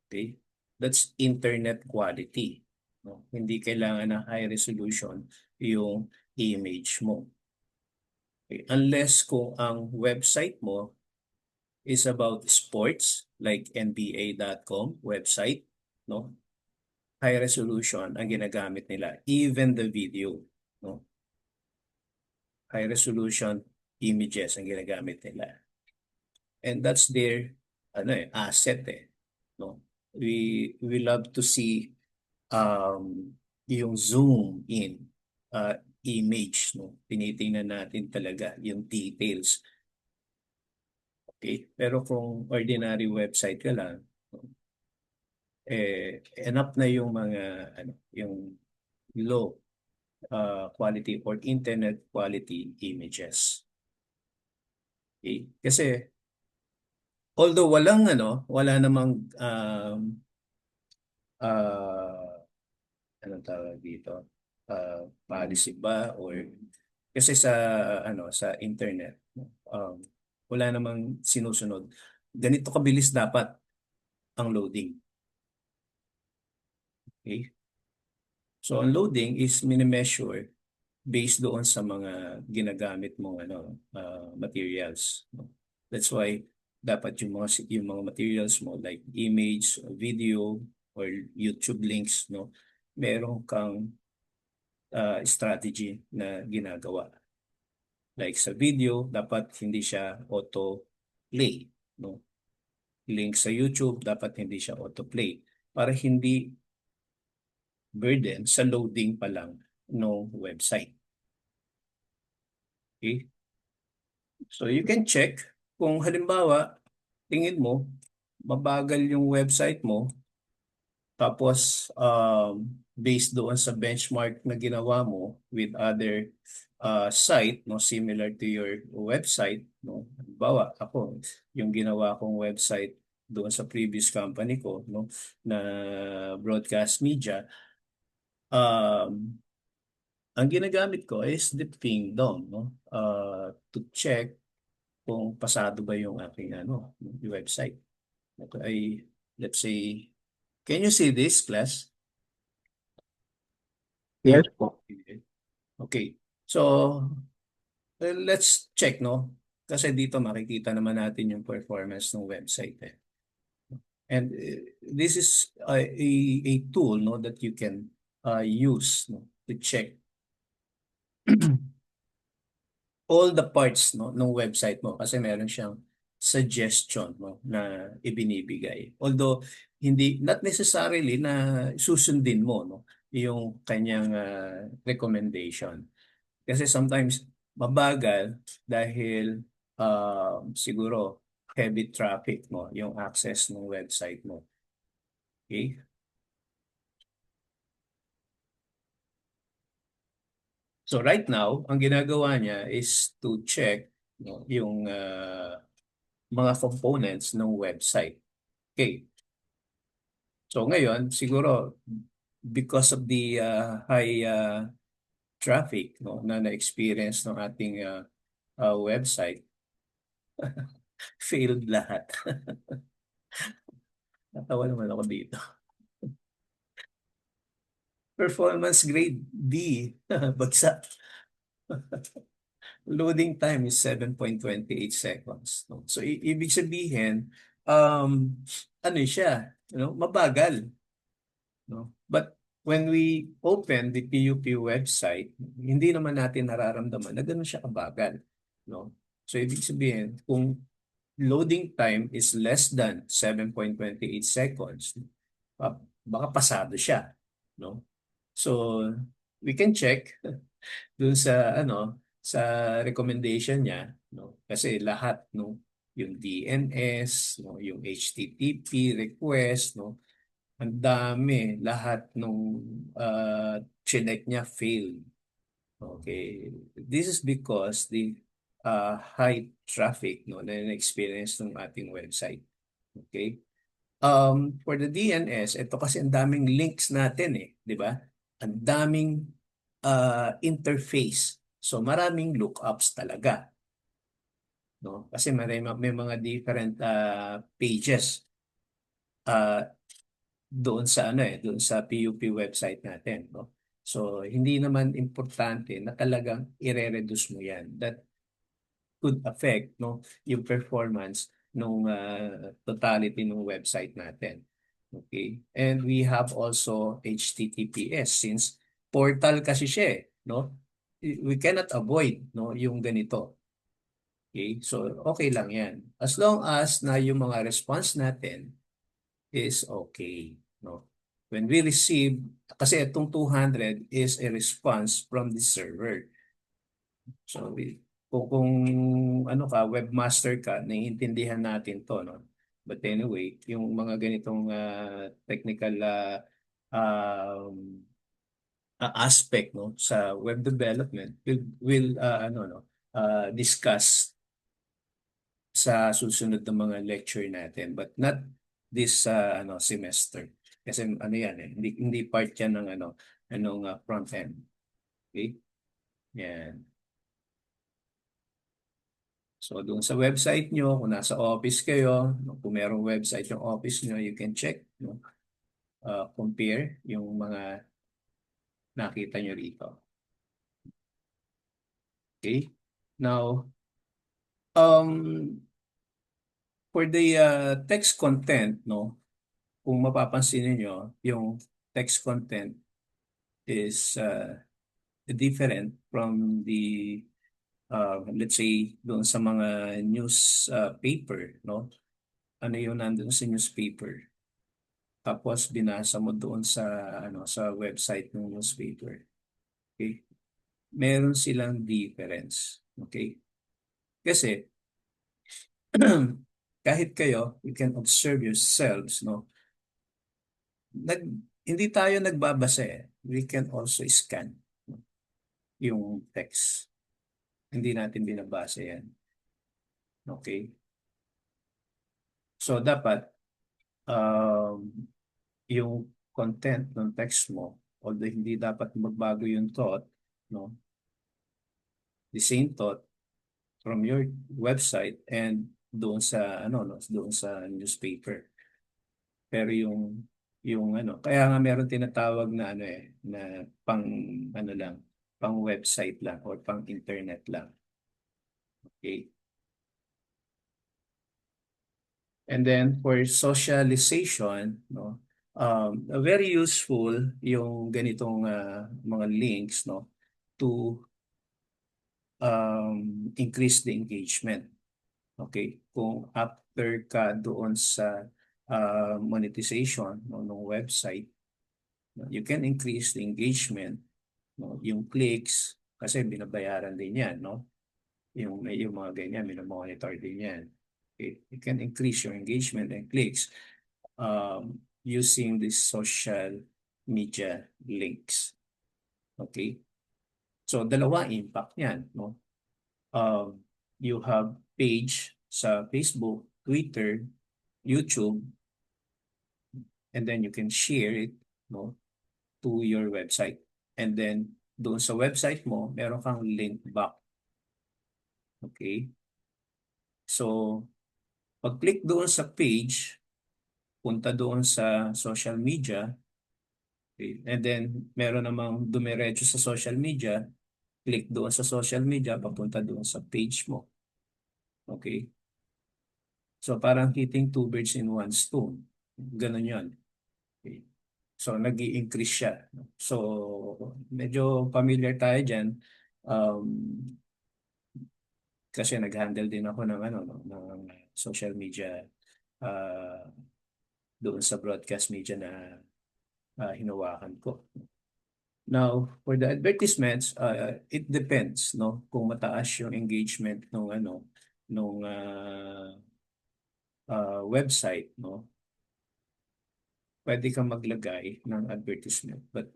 Okay? That's internet quality. No? Hindi kailangan ng high resolution yung image mo. Okay? Unless kung ang website mo is about sports, like NBA.com website, no? High resolution ang ginagamit nila, even the video, no? High resolution images ang ginagamit nila. And that's their asset, no? We love to see yung zoom in image, no? Tinitingnan natin talaga yung details. Okay? Pero kung ordinary website ka lang, no, enough na yung mga yung low quality or internet quality images. Okay? Kasi although wala namang anong tawag dito? Policy ba or kasi sa internet, wala namang sinusunod. Ganito kabilis dapat ang loading. Okay? So ang loading is minimeasure based doon sa mga ginagamit mong materials, no? That's why dapat yung mga materials mo like image, video, or YouTube links, no, meron kang strategy na ginagawa. Like sa video, dapat hindi siya auto-play, no? Link sa YouTube, dapat hindi siya auto-play para hindi burden sa loading pa lang no website. Okay? So you can check kung halimbawa tingin mo mabagal yung website mo, tapos based doon sa benchmark na ginawa mo with other site, no, similar to your website, no. Halimbawa ako yung ginawa kong website doon sa previous company ko, no, na broadcast media, ang ginagamit ko is the Pingdom, no, to check kung pasado ba yung aking yung website. Ito ay, let's say, can you see this, class? Yes po. Okay. So, let's check, no? Kasi dito makikita naman natin yung performance ng website. And this is a tool, no, that you can use, no, to check all the parts, no, ng website mo kasi meron siyang suggestion, no, na ibinibigay. Although hindi not necessarily na susundin mo, no, yung kanyang recommendation. Kasi sometimes mabagal dahil siguro heavy traffic mo yung access ng website mo. Okay? So right now, ang ginagawa niya is to check, no, yung mga components ng website. Okay. So ngayon, siguro because of the high traffic, no, na na-experience ng ating website, failed lahat. Natawa naman ako dito. Performance grade D, bagsak. Loading time is 7.28 seconds. No? So, ibig sabihin, ano siya, mabagal. No? But when we open the PUP website, hindi naman natin nararamdaman na gano'n siya kabagal, no? So ibig sabihin, kung loading time is less than 7.28 seconds, baka pasado siya, no? So we can check dun sa sa recommendation niya, no? Kasi lahat, no, yung DNS, no, yung HTTP request, no, ang dami, lahat nung chinek niya failed. Okay. This is because the high traffic, no, na na-experience ng ating website. Okay. For the DNS, ito kasi ang daming links natin eh, di ba? Ang daming interface. So maraming lookups talaga, no? Kasi may mga different pages uh, doon sa doon sa PUP website natin, no? So hindi naman importante na talagang ire-reduce mo 'yan. That could affect, no, yung performance nung totality ng website natin. Okay? And we have also HTTPS since portal kasi siya, no? We cannot avoid, no, yung ganito. Okay? So okay lang 'yan. As long as na yung mga response natin is okay, no? When we receive, kasi itong 200 is a response from the server. So kung ano ka, webmaster ka, naiintindihan natin to, no? But anyway, yung mga ganitong technical um, aspect, no, sa web development will discuss sa susunod na mga lecture natin, but not this semester. Kasi ano yan eh, hindi part yan ng front end. Okay? Yan. So doon sa website nyo, kung nasa office kayo, kung merong website yung office nyo, you can check, no? Compare yung mga nakita nyo rito. Okay? Now, for the text content, no? Kung mapapansin niyo yung text content is different from the let's say doon sa mga news paper, no? Ano yung nandun sa newspaper? Tapos binasa mo doon sa sa website ng newspaper. Okay? Meron silang difference. Okay? Kasi kahit kayo, you can observe yourselves, no? Nag, hindi tayo nagbabasa eh. We can also scan, no, yung text. Hindi natin binabasa yan. Okay? So dapat um, yung content ng text mo, although hindi dapat magbago yung thought, no? The same thought from your website and doon sa no, doon sa newspaper. Pero yung kaya nga meron tinatawag na na pang lang, pang website lang or pang internet lang. Okay? And then for socialization, no, very useful yung ganitong mga links, no, to increase the engagement. Okay? Kung after ka doon sa monetization, no, ng website, no, you can increase the engagement, no, yung clicks, kasi binabayaran din yan, no? Yung mga ganyan, minamonitor din yan. Okay? You can increase your engagement and clicks using these social media links. Okay? So, dalawa impact yan, no? You have page sa Facebook, Twitter, YouTube, and then you can share it, no, to your website. And then, doon sa website mo, meron kang link back. Okay? So, pag-click doon sa page, punta doon sa social media, okay, and then meron namang dumiretso sa social media, click doon sa social media, papunta doon sa page mo. Okay? So parang hitting two birds in one stone. Ganun yun. Okay. So, nag-i-increase siya. So, medyo familiar tayo dyan. Um, Kasi nag-handle din ako ng, ano, no, ng social media uh, doon sa broadcast media na hinawakan ko. Now, for the advertisements, it depends, no? Kung mataas yung engagement ng ano, nung website, no? Pwede kang maglagay ng advertisement. But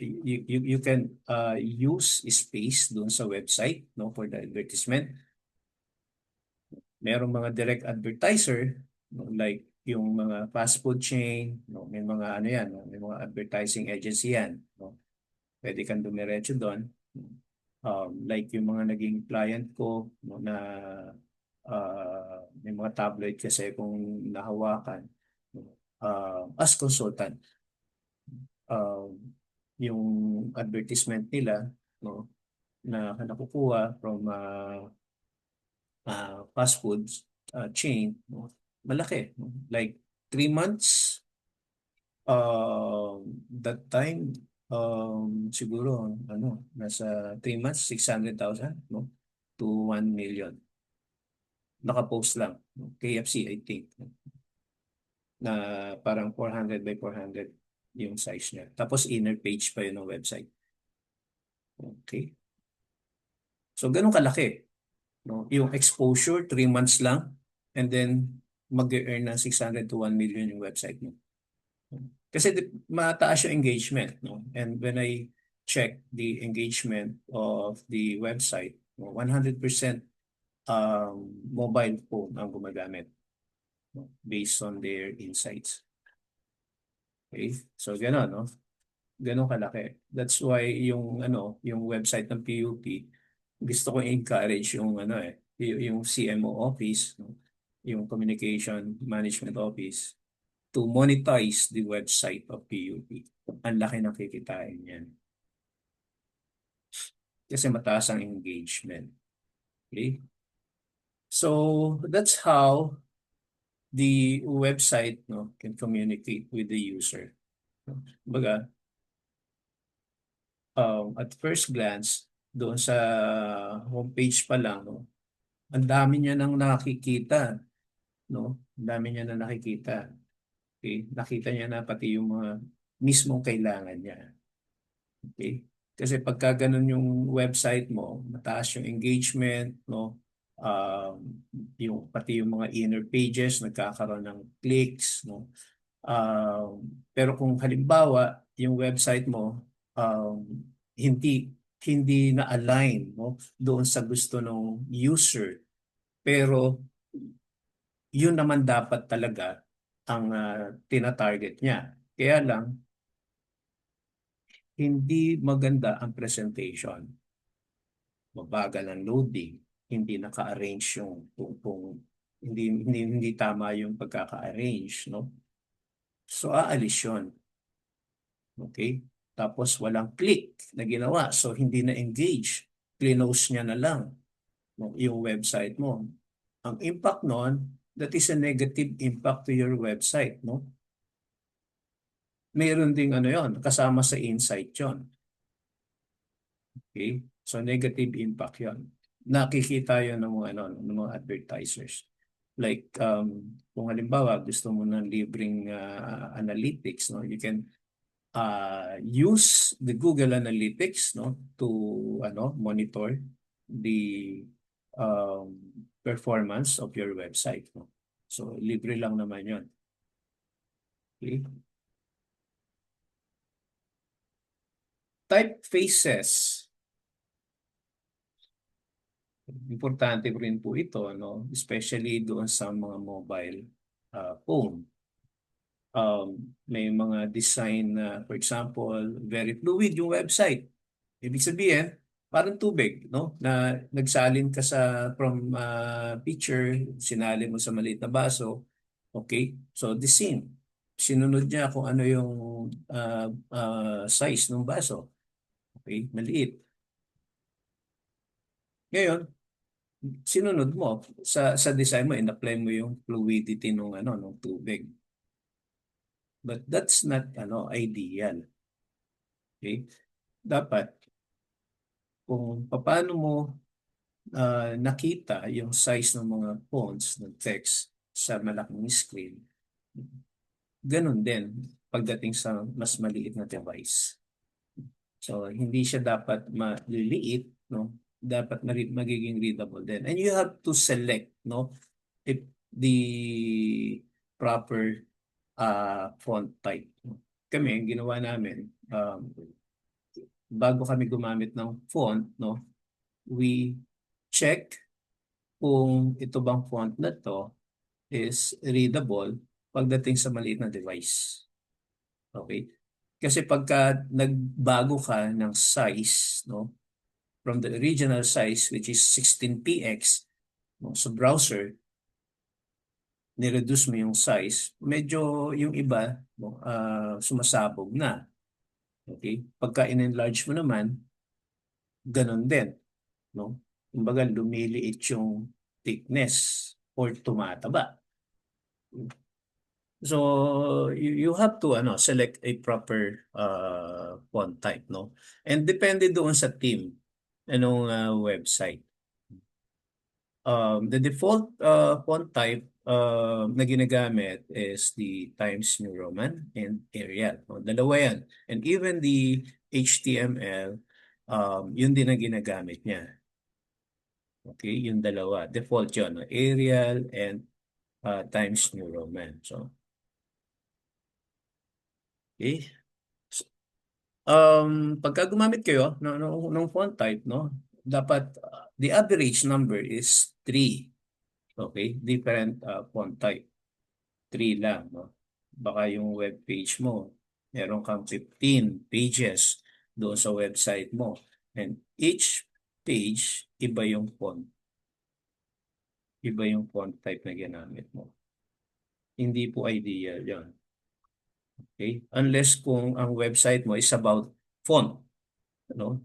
you can use space doon sa website, no, for the advertisement. Merong mga direct advertiser, no, like yung mga fast food chain, no, may mga ano yan, no, may mga advertising agency yan, no. Pwede kang dumiretso doon. Like yung mga naging client ko, no, na may mga tabloid kasi kung nahawakan, no, as consultant, uh, yung advertisement nila, no, na nakukuha from fast foods chain, no, malaki, no? Like 3 months, that time, siguro, ano, nasa 3 months, 600,000, no, to 1 million. Nakapost lang, no? KFC, I think, no? Na parang 400 by 400 yung size niya. Tapos inner page pa yun ng website. Okay. So, ganun kalaki, no? Yung exposure, 3 months lang, and then mag-earn ng 600 to 1 million yung website mo. Kasi mataas yung engagement, no? And when I check the engagement of the website, no, 100% mobile phone ang gumagamit, no, based on their insights. Okay? So gano'n, no? Gano'n kalaki. That's why yung ano, yung website ng PUP, gusto ko encourage yung ano yung CMO office, no? Yung Communication Management Office to monetize the website of PUP. Ang laki ng kikitain yan. Kasi mataas ang engagement. Okay? So, that's how the website, no, can communicate with the user. Baga, at first glance, doon sa homepage pa lang, no, ang dami niya nang nakikita. No? Ang dami niya na nakikita. Okay? Nakita niya na pati yung mga mismong kailangan niya. Okay? Kasi pagka ganun yung website mo, mataas yung engagement, no? Yung pati yung mga inner pages nagkakaroon ng clicks, no? Pero kung halimbawa yung website mo hindi hindi na align, no, doon sa gusto ng user, pero yun naman dapat talaga ang tina-target niya. Kaya lang hindi maganda ang presentation, mabagal ang loading, hindi naka-arrange yung kung hindi tama yung pagkaka-arrange, no? So aalis yun. Okay? Tapos walang click na ginawa, so hindi na engage. Close niya na lang, no, yung website mo. Ang impact nun, that is a negative impact to your website, no? Meron ding ano yon, kasama sa insight yon. Okay? So negative impact yon. Nakikita yon ng mga, ano, ng mga advertisers. Like, kung halimbawa gusto mo ng libreng analytics, no, you can use the Google Analytics, no, to ano, monitor the um, performance of your website, no. So libre lang naman yon. Okay? Typefaces. Importante rin po ito, no? Especially doon sa mga mobile phone. May mga design na, for example, very fluid yung website. Ibig sabihin, parang tubig, no? Na nagsalin ka from picture, sinalin mo sa maliit na baso. Okay? So, the same. Sinunod niya kung ano yung size ng baso. Okay? Maliit. Ngayon, sinunod mo sa design mo, in-apply mo yung fluidity ng ano, ng tubig. But that's not ideal. Okay? Dapat kung paano mo nakita yung size ng mga fonts ng text sa malaking screen, ganun din pagdating sa mas maliit na device. So, hindi siya dapat maliliit, no? Dapat magiging readable din. And you have to select, no? If the proper font type. Kami, ang ginawa namin, bago kami gumamit ng font, no? We check kung ito bang font na to is readable pagdating sa maliit na device. Okay? Kasi pagka nagbago ka ng size, no, from the original size which is 16px, no, sa browser, nireduce mo yung size, medyo yung iba no, sumasabog na. Okay? Pagka in-enlarge mo naman, ganun din. No? Kumbaga, lumiliit yung thickness or tumataba. So you have to select a proper font type, no? And depende doon sa team anong website. The default font type na ginagamit is the Times New Roman and Arial. No? Dalawa yan. And even the HTML, yun din ang ginagamit niya. Okay, yung dalawa. Default yun, no? Arial and Times New Roman. So, okay. Pagka gumamit kayo ng font type, no, dapat the average number is 3. Okay? Different font type. 3 lang, no? Baka yung web page mo, meron kang 15 pages doon sa website mo. And each page, iba yung font. Iba yung font type na ginamit mo. Hindi po ideal yan. Okay? Unless kung ang website mo is about font. No?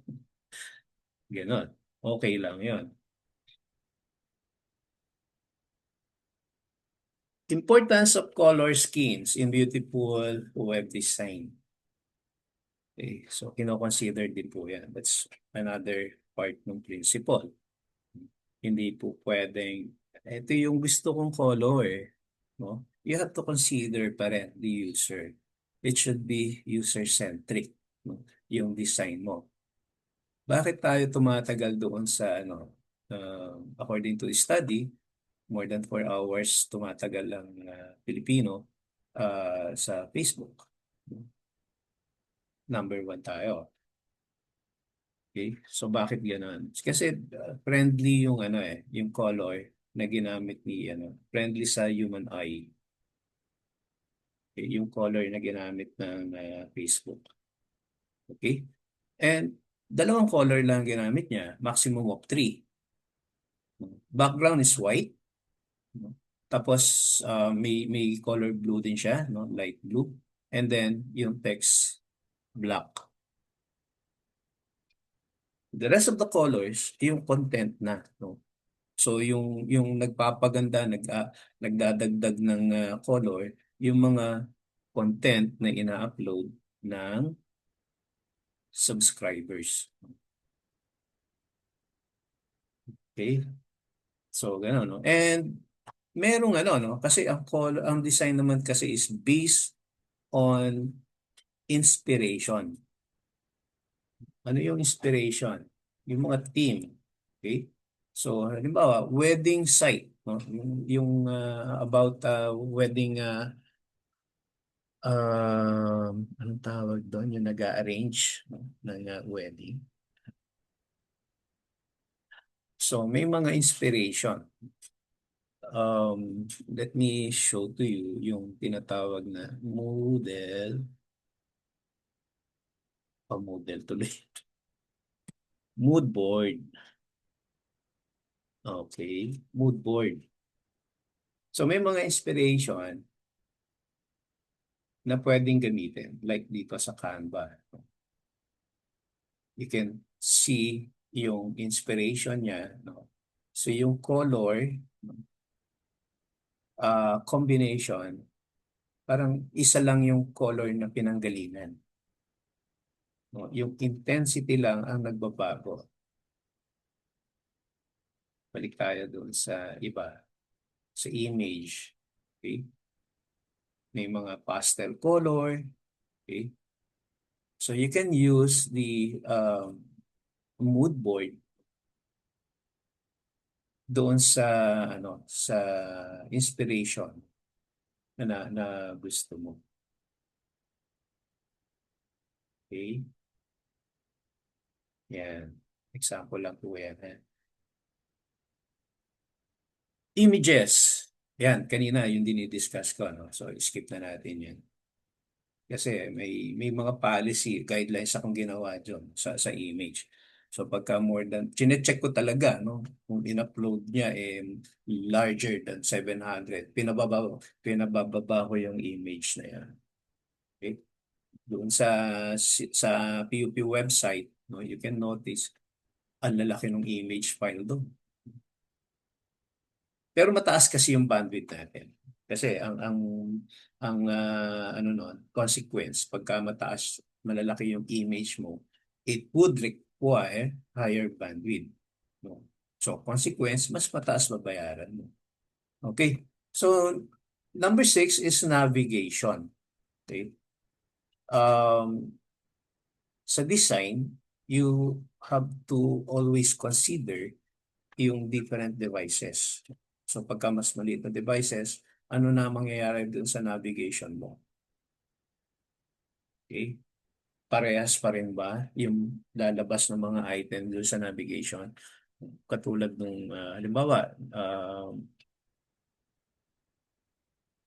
Ganon. Okay lang yon. Importance of color schemes in beautiful web design. Okay, so kino-consider din po yan. That's another part ng principle. Hindi po pwedeng, ito yung gusto kong color. No? You have to consider pa rin the user. It should be user-centric, no? Yung design mo. Bakit tayo tumatagal doon sa according to the study, more than 4 hours tumatagal ang Pilipino sa Facebook. Number 1 tayo. Okay? So bakit ganoon? Kasi friendly yung yung color na ginamit ni friendly sa human eye. Okay? Yung color na ginamit ng Facebook. Okay? And dalawang color lang ginamit niya, maximum of 3. Background is white. Tapos may color blue din siya, no? Light blue. And then yung text black. The rest of the colors, yung content na, no? So yung nagpapaganda, nagdadagdag ng color, yung mga content na ina-upload ng subscribers. Okay? So gano'n, no? And merong no? Kasi ang design naman kasi is based on inspiration. Ano yung inspiration? Yung mga theme. Okay? So, halimbawa, wedding site. No? Yung about wedding, anong tawag doon? Yung nag-arrange no? ng wedding. So, may mga inspiration. Let me show to you yung tinatawag na model. Model tuloy. Mood board. Okay, mood board. So may mga inspiration na pwedeng gamitin like dito sa Canva. You can see yung inspiration niya, no? So yung color combination parang isa lang yung color na pinanggalingan. No? Yung intensity lang ang nagbabago. Balik tayo doon sa iba, sa image. Okay? May mga pastel color. Okay? So you can use the mood board doon sa sa inspiration na gusto mo. Okay? Yan. Example lang po yan. Images. Yan, kanina yung dinidiscuss ko. No? So, skip na natin yan. Kasi may mga policy, guidelines akong ginawa dyan sa image. So, pagka more than, chinecheck ko talaga, no? Kung in-upload niya, larger than 700, pinabababa ko yung image na yan. Okay? Doon sa PUP website, no, you can notice, ang lalaki ng image file doon. Pero mataas kasi yung bandwidth natin. Kasi ano nun, consequence pagka mataas, malalaki yung image mo, it would require higher bandwidth. No? So consequence, mas mataas babayaran mo. Okay. So number 6 is navigation. Okay. Sa design, you have to always consider yung different devices. So pagka mas maliit na devices, ano na mangyayari dun sa navigation mo? Okay? Parehas pa rin ba yung lalabas ng mga item dun sa navigation? Katulad nung, halimbawa,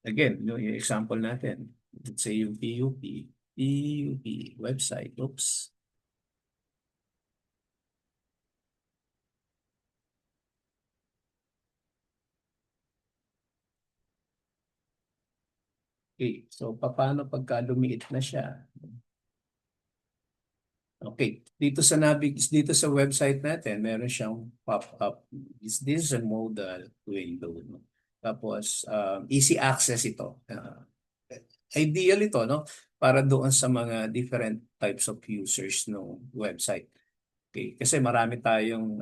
again, yung example natin, let's say yung PUP website, oops. Okay, so paano pagka lumiit na siya? Okay, dito sa website natin, meron siyang pop-up. This is a modal window. No? Tapos, easy access ito. Ideal ito, no? Para doon sa mga different types of users ng website. Okay, kasi marami tayong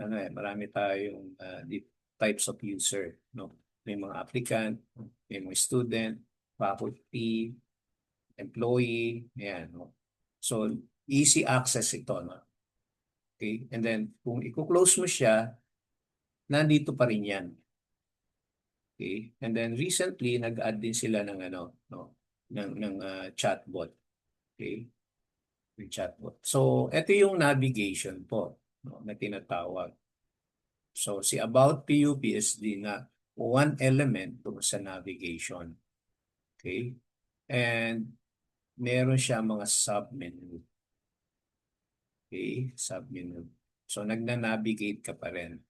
types of user, no? May mga applicant, may mga student, faculty, employee, ayan, no? So, easy access ito, no? Okay? And then, kung i-close mo siya, nandito pa rin yan. Okay? And then, recently, nag-add din sila ng no? ng chatbot. Okay? Yung chatbot. So, ito yung navigation po, no? Na tinatawag. So, si About PUP is na one element to sa navigation. Okay? And meron siya mga submenu. Okay? Submenu. So, nagna-navigate ka pa rin.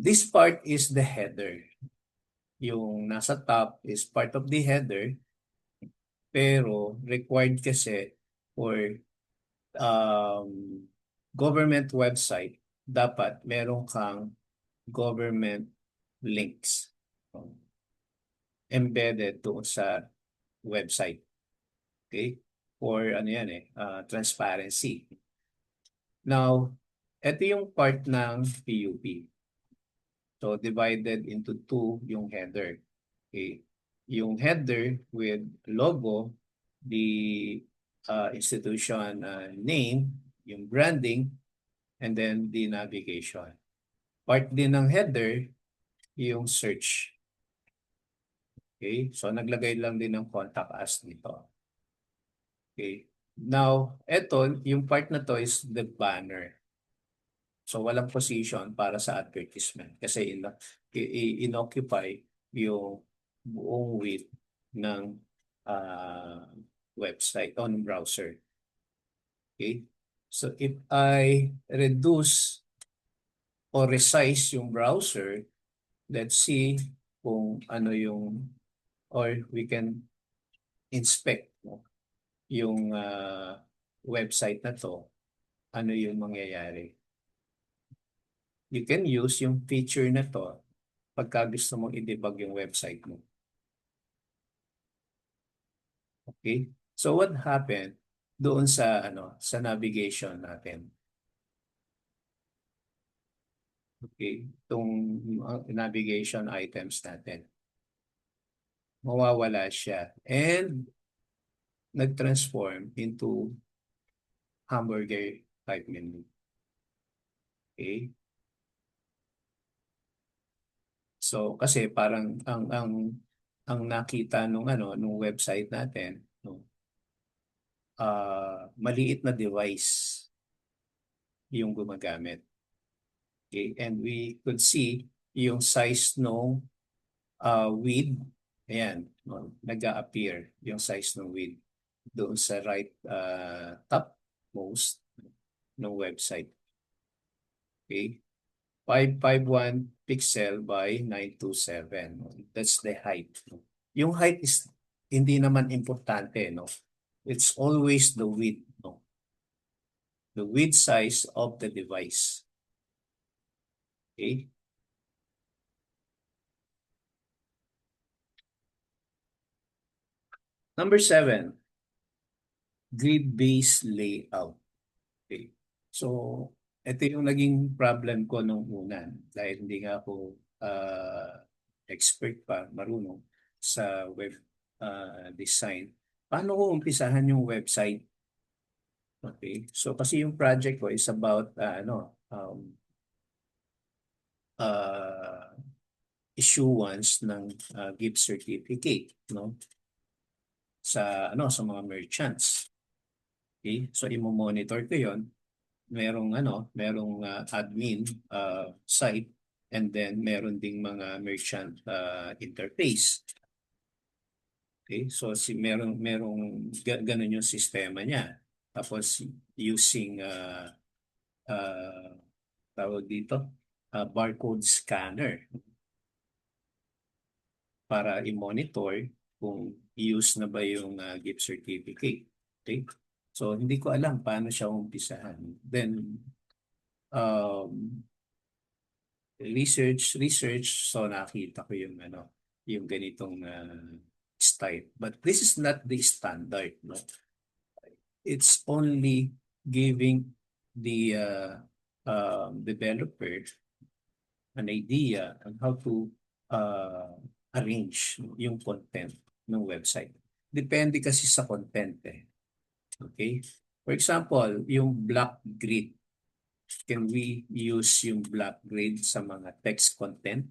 This part is the header. Yung nasa top is part of the header, pero required kasi for um, government website, dapat meron kang government links embedded doon sa website. Okay? For ano yan transparency. Now, ito yung part ng PUP. So, divided into two yung header. Okay. Yung header with logo, the institution name, yung branding, and then the navigation. Part din ng header, yung search. Okay. So, naglagay lang din ng contact us nito. Okay. Now, yung part na to is the banner. So, walang position para sa advertisement kasi inoccupy yung buong width ng website o ng browser. Okay? So, if I reduce or resize yung browser, let's see kung ano yung, or we can inspect yung website na to, ano yung mangyayari. You can use yung feature na to pagka gusto mong i-debug yung website mo. Okay? So what happened doon sa sa navigation natin? Okay, itong navigation items natin. Mawawala siya and nag-transform into hamburger type menu. Okay? So kasi parang ang nakita nung nung website natin, no, maliit na device yung gumagamit. Okay? And we could see yung size no width, ayan, no, nag-a-appear yung size ng width doon sa right top most ng website. Okay? 551 pixel by 927. That's the height. Yung height is hindi naman importante, no? It's always the width, no? The width size of the device. Okay? Number 7, grid-based layout. Okay. So, ito yung naging problem ko nung una dahil hindi nga ako expert pa, marunong sa web design. Paano ko umpisahan yung website? Okay. So, kasi yung project ko is about uh, issuance ng gift certificate, no? Sa mga merchants. Okay? So, imo-monitor ko 'yon. Merong admin site and then meron ding mga merchant interface. Okay? So ganun yung sistema niya. Tapos using tawag dito barcode scanner para i-monitor kung use na ba yung gift certificate. Okay? So hindi ko alam paano siya umpisahan. Then research, so nakita ko yung ganitong style. But this is not the standard, no? It's only giving the developer an idea on how to arrange yung content ng website. Depende kasi sa content eh. Okay? For example, yung black grid. Can we use yung black grid sa mga text content?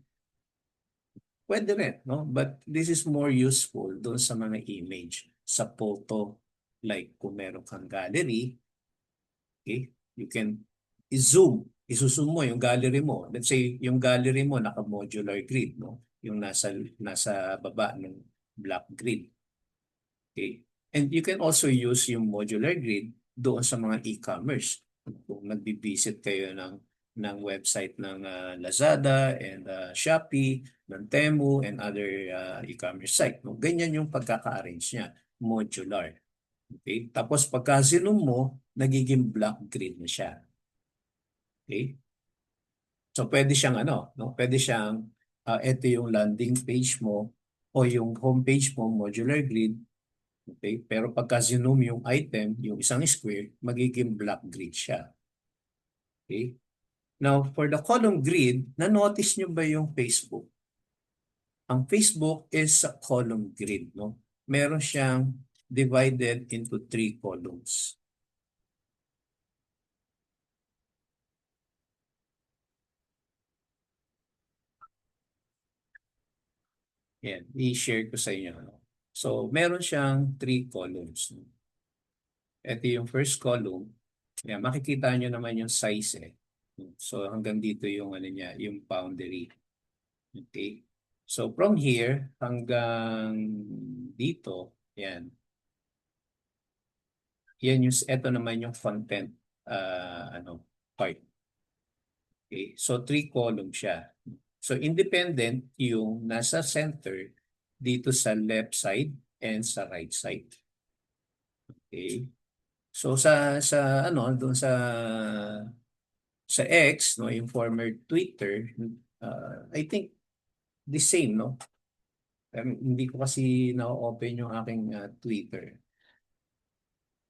Pwede rin, no? But this is more useful doon sa mga image. Sa photo, like kung meron kang gallery, okay, you can i-zoom. Isusum mo yung gallery mo. Let's say yung gallery mo naka-modular grid, no? Yung nasa baba ng black grid. Okay? And you can also use yung modular grid doon sa mga e-commerce. Kung nagbi-visit kayo ng website ng Lazada and Shopee, ng Temu and other e-commerce site. No? Ganyan yung pagkaka-arrange niya, modular. Okay? Tapos pagka zoom mo, nagiging black grid na siya. Okay? So pwede siyang no? Pwede siyang ito yung landing page mo o yung homepage mo, modular grid. Okay? Pero pagka zoom yung item, yung isang square, magiging black grid siya. Okay? Now, for the column grid, na-notice nyo ba yung Facebook? Ang Facebook is a column grid, no? Meron siyang divided into 3 columns. Yan, i-share ko sa inyo. No? So, meron siyang 3 columns. No? Ito yung first column. Yan, makikita nyo naman yung size eh. So, hanggang dito yung niya, yung boundary. Okay? So, from here hanggang dito, yan. Ito naman yung content part. Okay? So, 3 columns siya. So, independent yung nasa center dito sa left side and sa right side. Okay? So, doon sa X, no, yung former Twitter, I think the same, no? Hindi ko kasi na-open yung aking Twitter.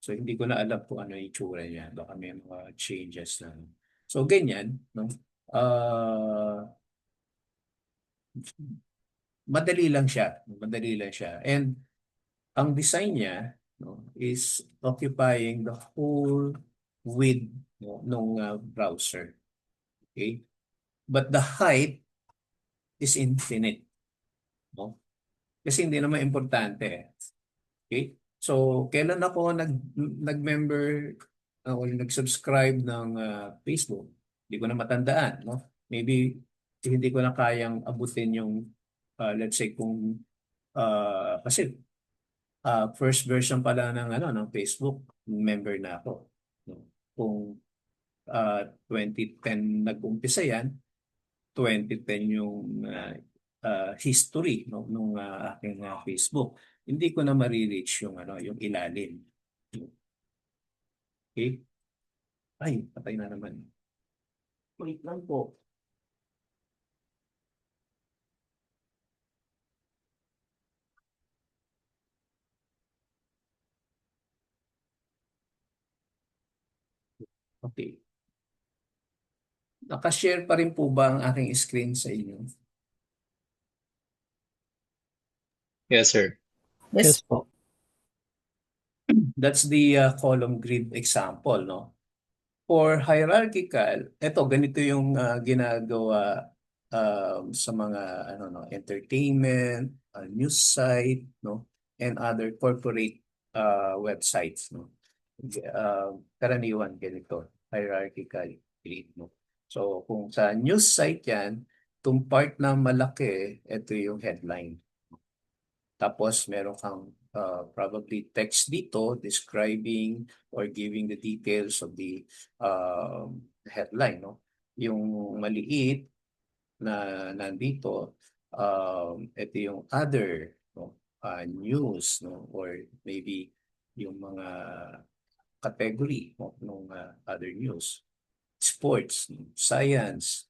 So hindi ko na alam kung ano yung itsura niya. Baka may mga changes na. So ganyan, no? Ah, madali lang siya. Madali lang siya. And ang design niya, no, is occupying the whole width, no, ng browser. Okay? But the height is infinite. No? Kasi hindi naman importante. Okay? So, kailan ako nag-member o nag-subscribe ng Facebook? Hindi ko na matandaan, no? Maybe hindi ko na kayang abutin yung let's say kung kasi first version pala ng ng Facebook, member na ako. No? Kung 2010 nag-umpisa yan, 2010 yung history no nung aking Facebook. Hindi ko na ma-reach yung yung ilalim. Okay? Ay, patay na naman. Wait lang po. Okay. Nakashare pa rin po ba ang aking screen sa inyo? Yes, sir. Yes po. That's the column grid example, no? For hierarchical, eto ganito yung ginagawa sa mga entertainment, news site, no, and other corporate websites, no. Karaniwan ganito, hierarchical grid, no. So kung sa news site yan, itong part na malaki, ito yung headline. Tapos meron kang probably text dito describing or giving the details of the headline, no? Yung maliit na nandito, ito yung other, no? News, no? Or maybe yung mga category, no? Nung other news. Sports, science,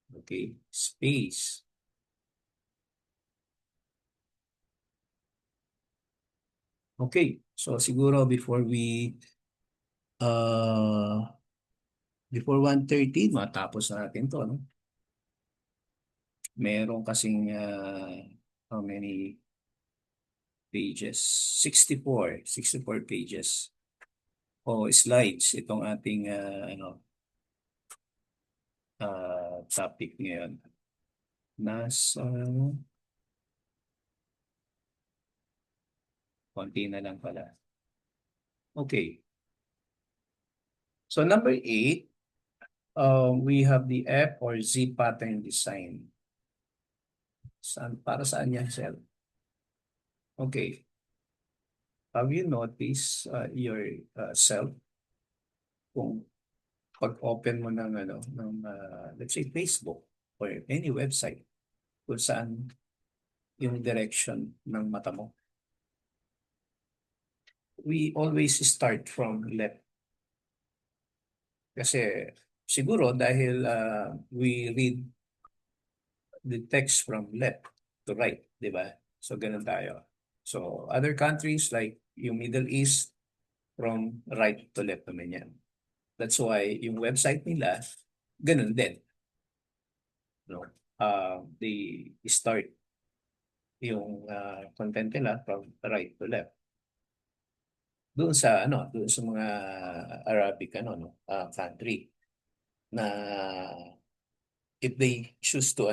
okay, space. Okay, so siguro before 1:30 matapos natin to, no? Meron kasing how many pages? 64 pages o slides itong ating topic ngayon. Nasa konti na lang pala. Okay. So number 8, we have the F or Z pattern design. Para saan yan, Sel? Okay. Have you noticed yourself kung pag-open mo ng let's say Facebook or any website kung saan yung direction ng mata mo? We always start from left. Kasi siguro dahil we read the text from left to right, di ba? So ganun tayo. So other countries like yung Middle East, from right to left naman yan. That's why yung website nila, ganun din. No? They start yung content nila from right to left. Doon sa mga Arabic country na if they choose to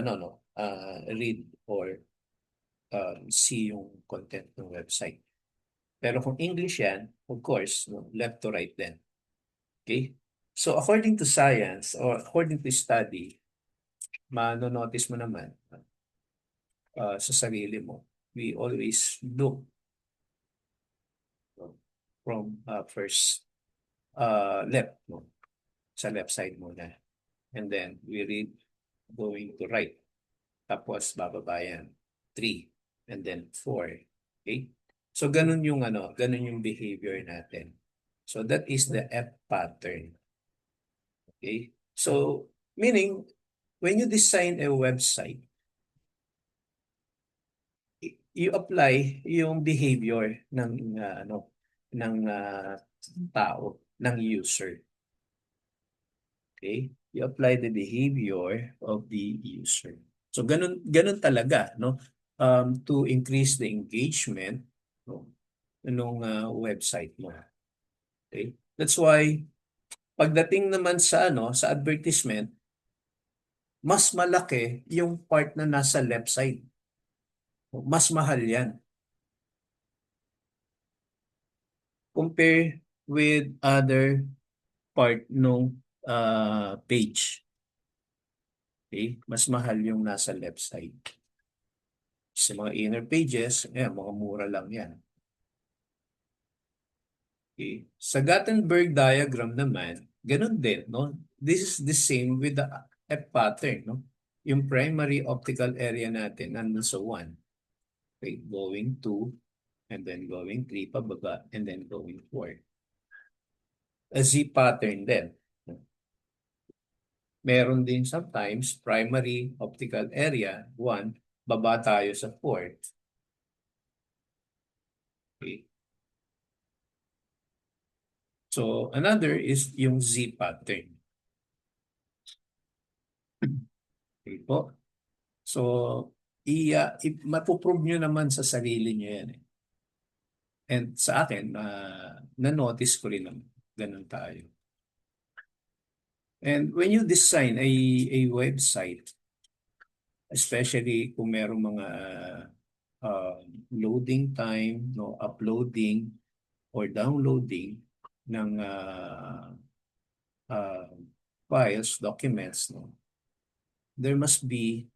read or see yung content ng website. Pero kung English yan, of course, no, left to right then. Okay? So according to science or according to study, mano-notice mo naman sa sarili mo, we always look from first left, no? Sa left side muna. And then we read going to right. Tapos bababa yan, 3 and then 4. Okay? So ganun yung ganun yung behavior natin. So that is the F pattern. Okay? So meaning when you design a website, you apply yung behavior ng ng tao, ng user. Okay? You apply the behavior of the user. So ganun talaga, no? To increase the engagement, no, nung website mo. Okay? That's why pagdating naman sa sa advertisement, mas malaki yung part na nasa left side. Mas mahal 'yan compare with other part nung page. Okay? Mas mahal yung nasa left side. Sa mga inner pages, mga mura lang yan. Okay? Sa Gutenberg diagram naman, ganun din, no? This is the same with the F pattern, no? Yung primary optical area natin, nandun sa 1. Okay, going 2, and then going 3 pababa, and then going 4. A Z pattern din. Meron din sometimes primary optical area, 1, baba tayo sa 4. Okay. So, another is yung Z pattern. Okay po. So, mapuprove nyo naman sa sarili nyo yan. And sa akin, na-notice ko rin naman. Ganun tayo. And when you design a website, especially kung merong mga loading time, no, uploading or downloading ng files, documents, no, there must be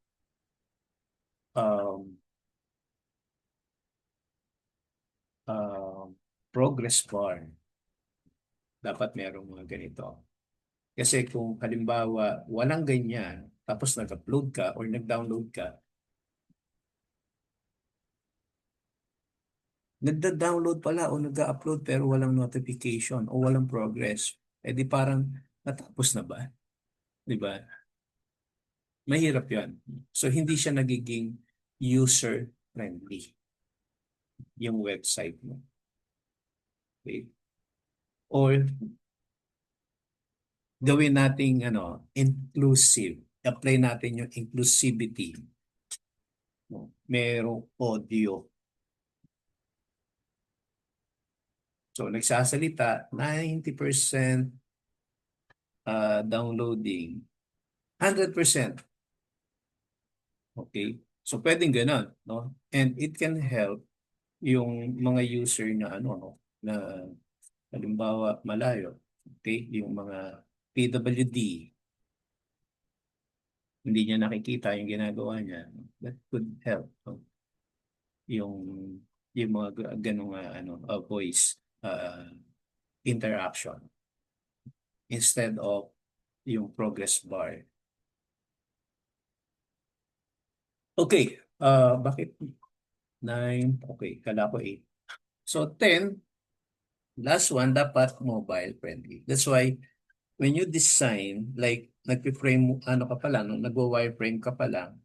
progress bar. Dapat merong mga ganito. Kasi kung halimbawa walang ganyan, tapos nag-upload ka or nag-download ka, nagda-download pala o nag-upload pero walang notification o walang progress, di parang natapos na ba? Di ba? Mahirap yan. So hindi siya nagiging user-friendly yung website mo. Okay? Or gawin nating inclusive. Apply natin yung inclusivity. No? Merong audio. So, nagsasalita, 90% downloading, 100%. Okay? So, pwedeng ganun, no? And it can help yung mga user na na halimbawa malayo. Okay? Yung mga PWD, hindi niya nakikita yung ginagawa niya. That could help. No? Yung mga ganong voice interaction instead of yung progress bar. Okay, bakit 9? Okay, kala ko 8. So 10, last one, dapat mobile friendly. That's why when you design, like nagpi-frame, ka pa lang, nagwa-wireframe ka pa lang,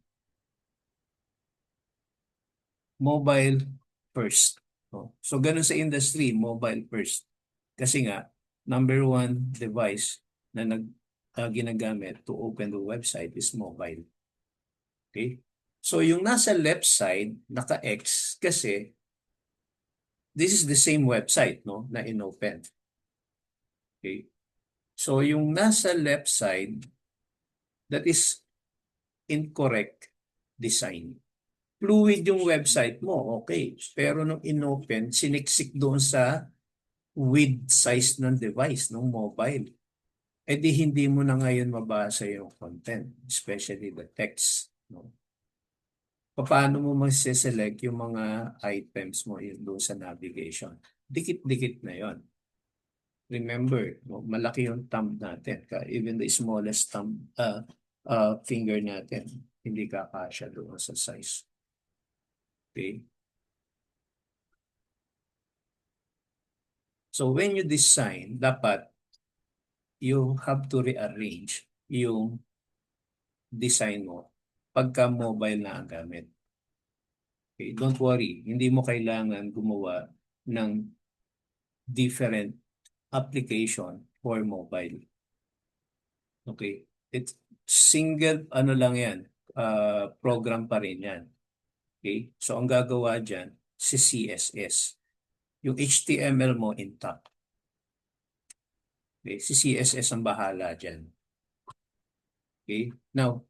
mobile first. No? So ganun sa industry, mobile first. Kasi nga, number 1 device na ginagamit to open the website is mobile. Okay? So yung nasa left side, naka-X kasi this is the same website, no, na inopen. Okay? So yung nasa left side, that is incorrect design. Fluid yung website mo, okay. Pero nung inopen, siniksik doon sa width size ng device, ng mobile. Di hindi mo na ngayon mabasa yung content, especially the text. No? Paano mo mag-select yung mga items mo yun doon sa navigation? Dikit-dikit na yon. Remember, no, malaki yung thumb natin. Even the smallest thumb, finger natin, hindi kakasya doon sa size. Okay? So when you design, dapat you have to rearrange yung design mo pagka mobile na ang gamit. Okay, don't worry, hindi mo kailangan gumawa ng different application for mobile. Okay, it's single ano lang yan, program pa rin yan. Okay, so ang gagawa dyan, si CSS. Yung HTML mo intact. Okay, si CSS ang bahala dyan. Okay, now,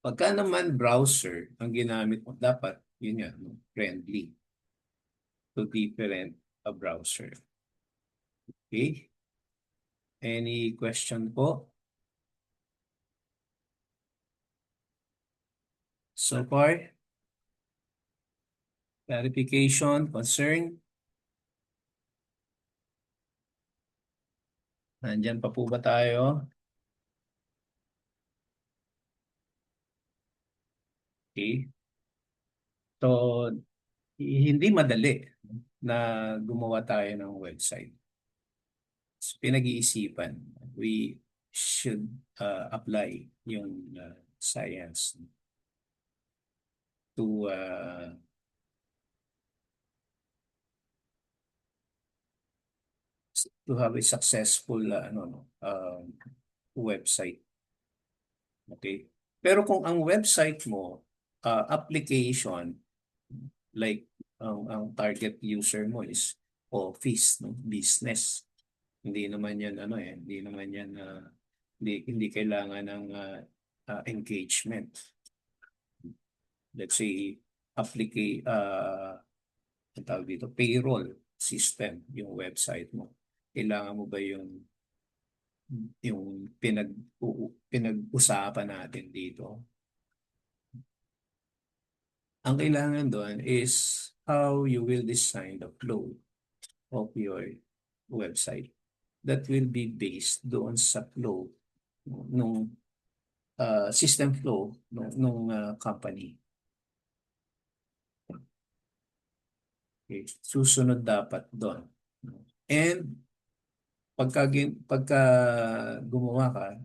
pagka naman browser ang ginamit mo, dapat, yun yan, no, friendly to different browser. Okay? Any question po? So far? Clarification, concern? Nandyan pa po ba tayo? Okay. So, hindi madali na gumawa tayo ng website. So, pinag-iisipan. We should apply yung science to have a successful website. Okay? Pero kung ang website mo, application, like ang target user mo is office, no? Business. Hindi naman yan hindi naman yan hindi kailangan ng engagement. Let's say ang tawag dito, payroll system yung website mo. Kailangan mo ba yung pinag-usapan natin dito? Ang kailangan doon is how you will design the flow of your website that will be based doon sa flow nung system flow nung company. Okay. Susunod dapat doon. And pagka gumawa ka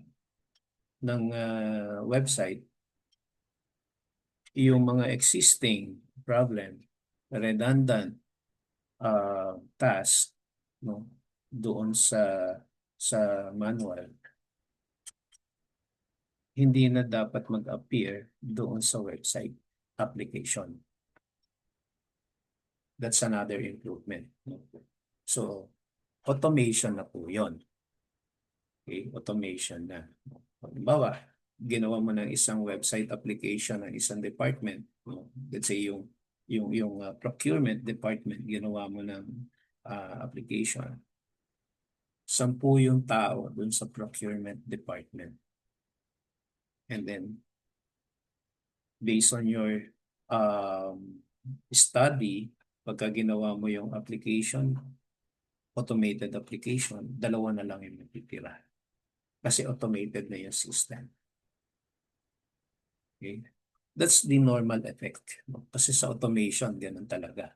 ng website, yung mga existing problem, redundant task, no, doon sa manual, hindi na dapat mag-appear doon sa website application. That's another improvement. No? So, automation na po yun. Okay, automation na. Halimbawa, ginawa mo ng isang website application ng isang department. No? Let's say yung procurement department, ginawa mo ng application. 10 yung tao dun sa procurement department. And then, based on your study, pagka ginawa mo yung application, automated application, 2 na lang yung matitira. Kasi automated na yung system. Okay? That's the normal effect. No? Kasi sa automation, ganun talaga.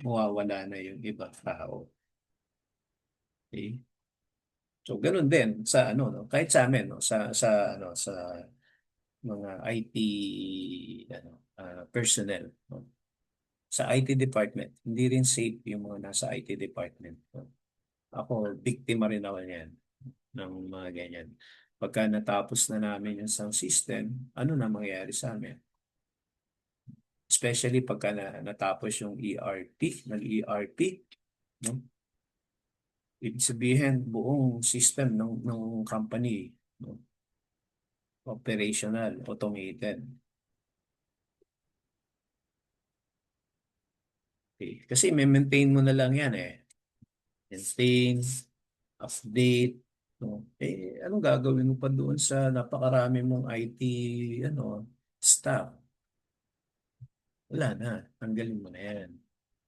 Mawawala na yung ibang tao. Okay? So, ganun din sa no? Kahit sa amin, no? Sa mga IT personnel, no? Sa IT department, hindi rin safe yung mga nasa IT department. No? Ako, biktima rin ako niyan ng mga ganyan. Pagka natapos na namin yung sound system, ano na mangyayari sa amin? Especially pagka natapos yung ERP, nag-ERP, no? Ibig sabihin, buong system ng company, no? Operational, automated. Okay. Kasi maintain mo na lang yan Maintain, update, no? Anong gagawin mo pa doon sa napakarami mong IT staff? Wala na, tanggalin mo na yan.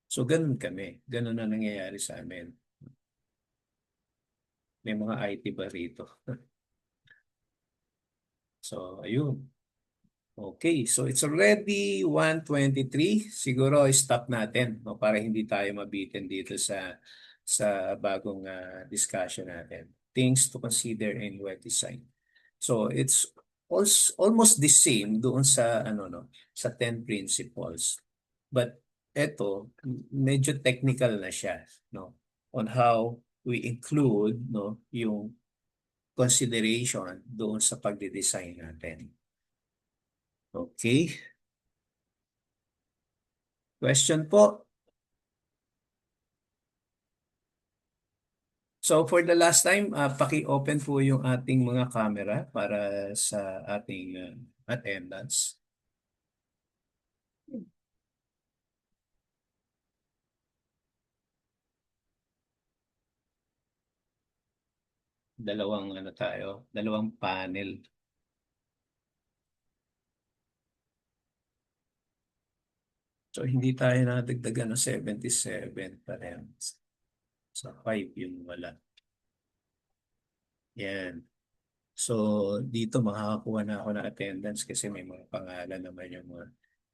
So, ganun kami. Ganun na nangyayari sa amin. May mga IT ba rito? So, ayun. Okay, so it's already 1:23. Siguro stop natin, no, para hindi tayo mabitin dito sa bagong discussion natin. Things to consider in web design. So, it's almost the same doon sa ano no, sa 10 principles. But eto medyo technical na siya no on how we include no yung consideration doon sa pagde-design natin. Okay? Question po? So for the last time, paki-open po yung ating mga camera para sa ating attendance. Dalawang panel. So hindi tayo nadagdagan ng 77 pa rin. Sa 5 yung wala. Yan. So dito makakakuha na ako ng attendance kasi may mga pangalan naman yung mga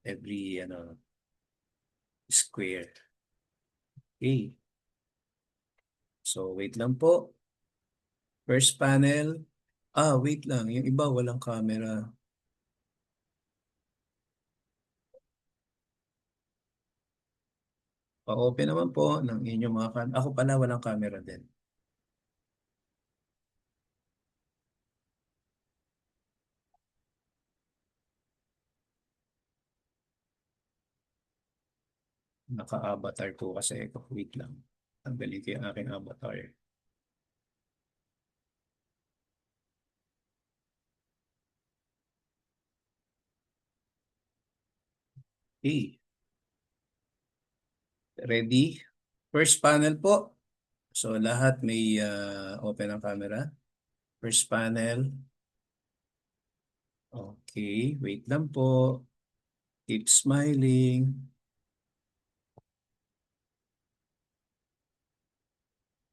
every square. Okay. So wait lang po. First panel. Wait lang. Yung iba walang camera. Pa-open naman po ng inyong mga camera. Ako pala walang camera din. Naka-avatar po kasi ako. Wait lang. Tanggalin ko yung aking avatar. Okay. Ready? First panel po. So lahat may open ang camera. First panel. Okay. Wait lang po. Keep smiling.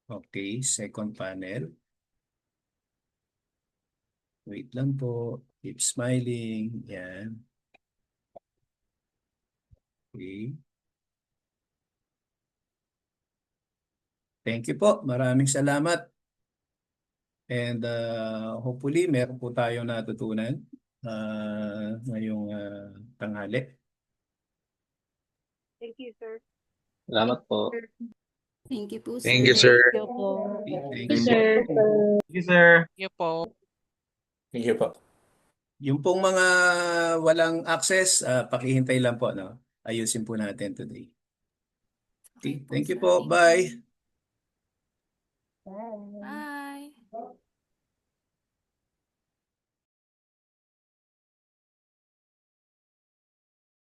Okay. Second panel. Wait lang po. Keep smiling. Yan. Okay. Thank you po. Maraming salamat. And hopefully meron po tayong natutunan ngayong tanghali. Thank you, sir. Salamat po. Thank you po, Thank you, sir. sir. Thank you po. Thank Thank you, you. sir. Thank you, sir. Thank you po. Thank you po. Yung pong mga walang access, pakihintay lang po. No? Ayusin po natin today. Okay. Thank you po. Bye. Bye.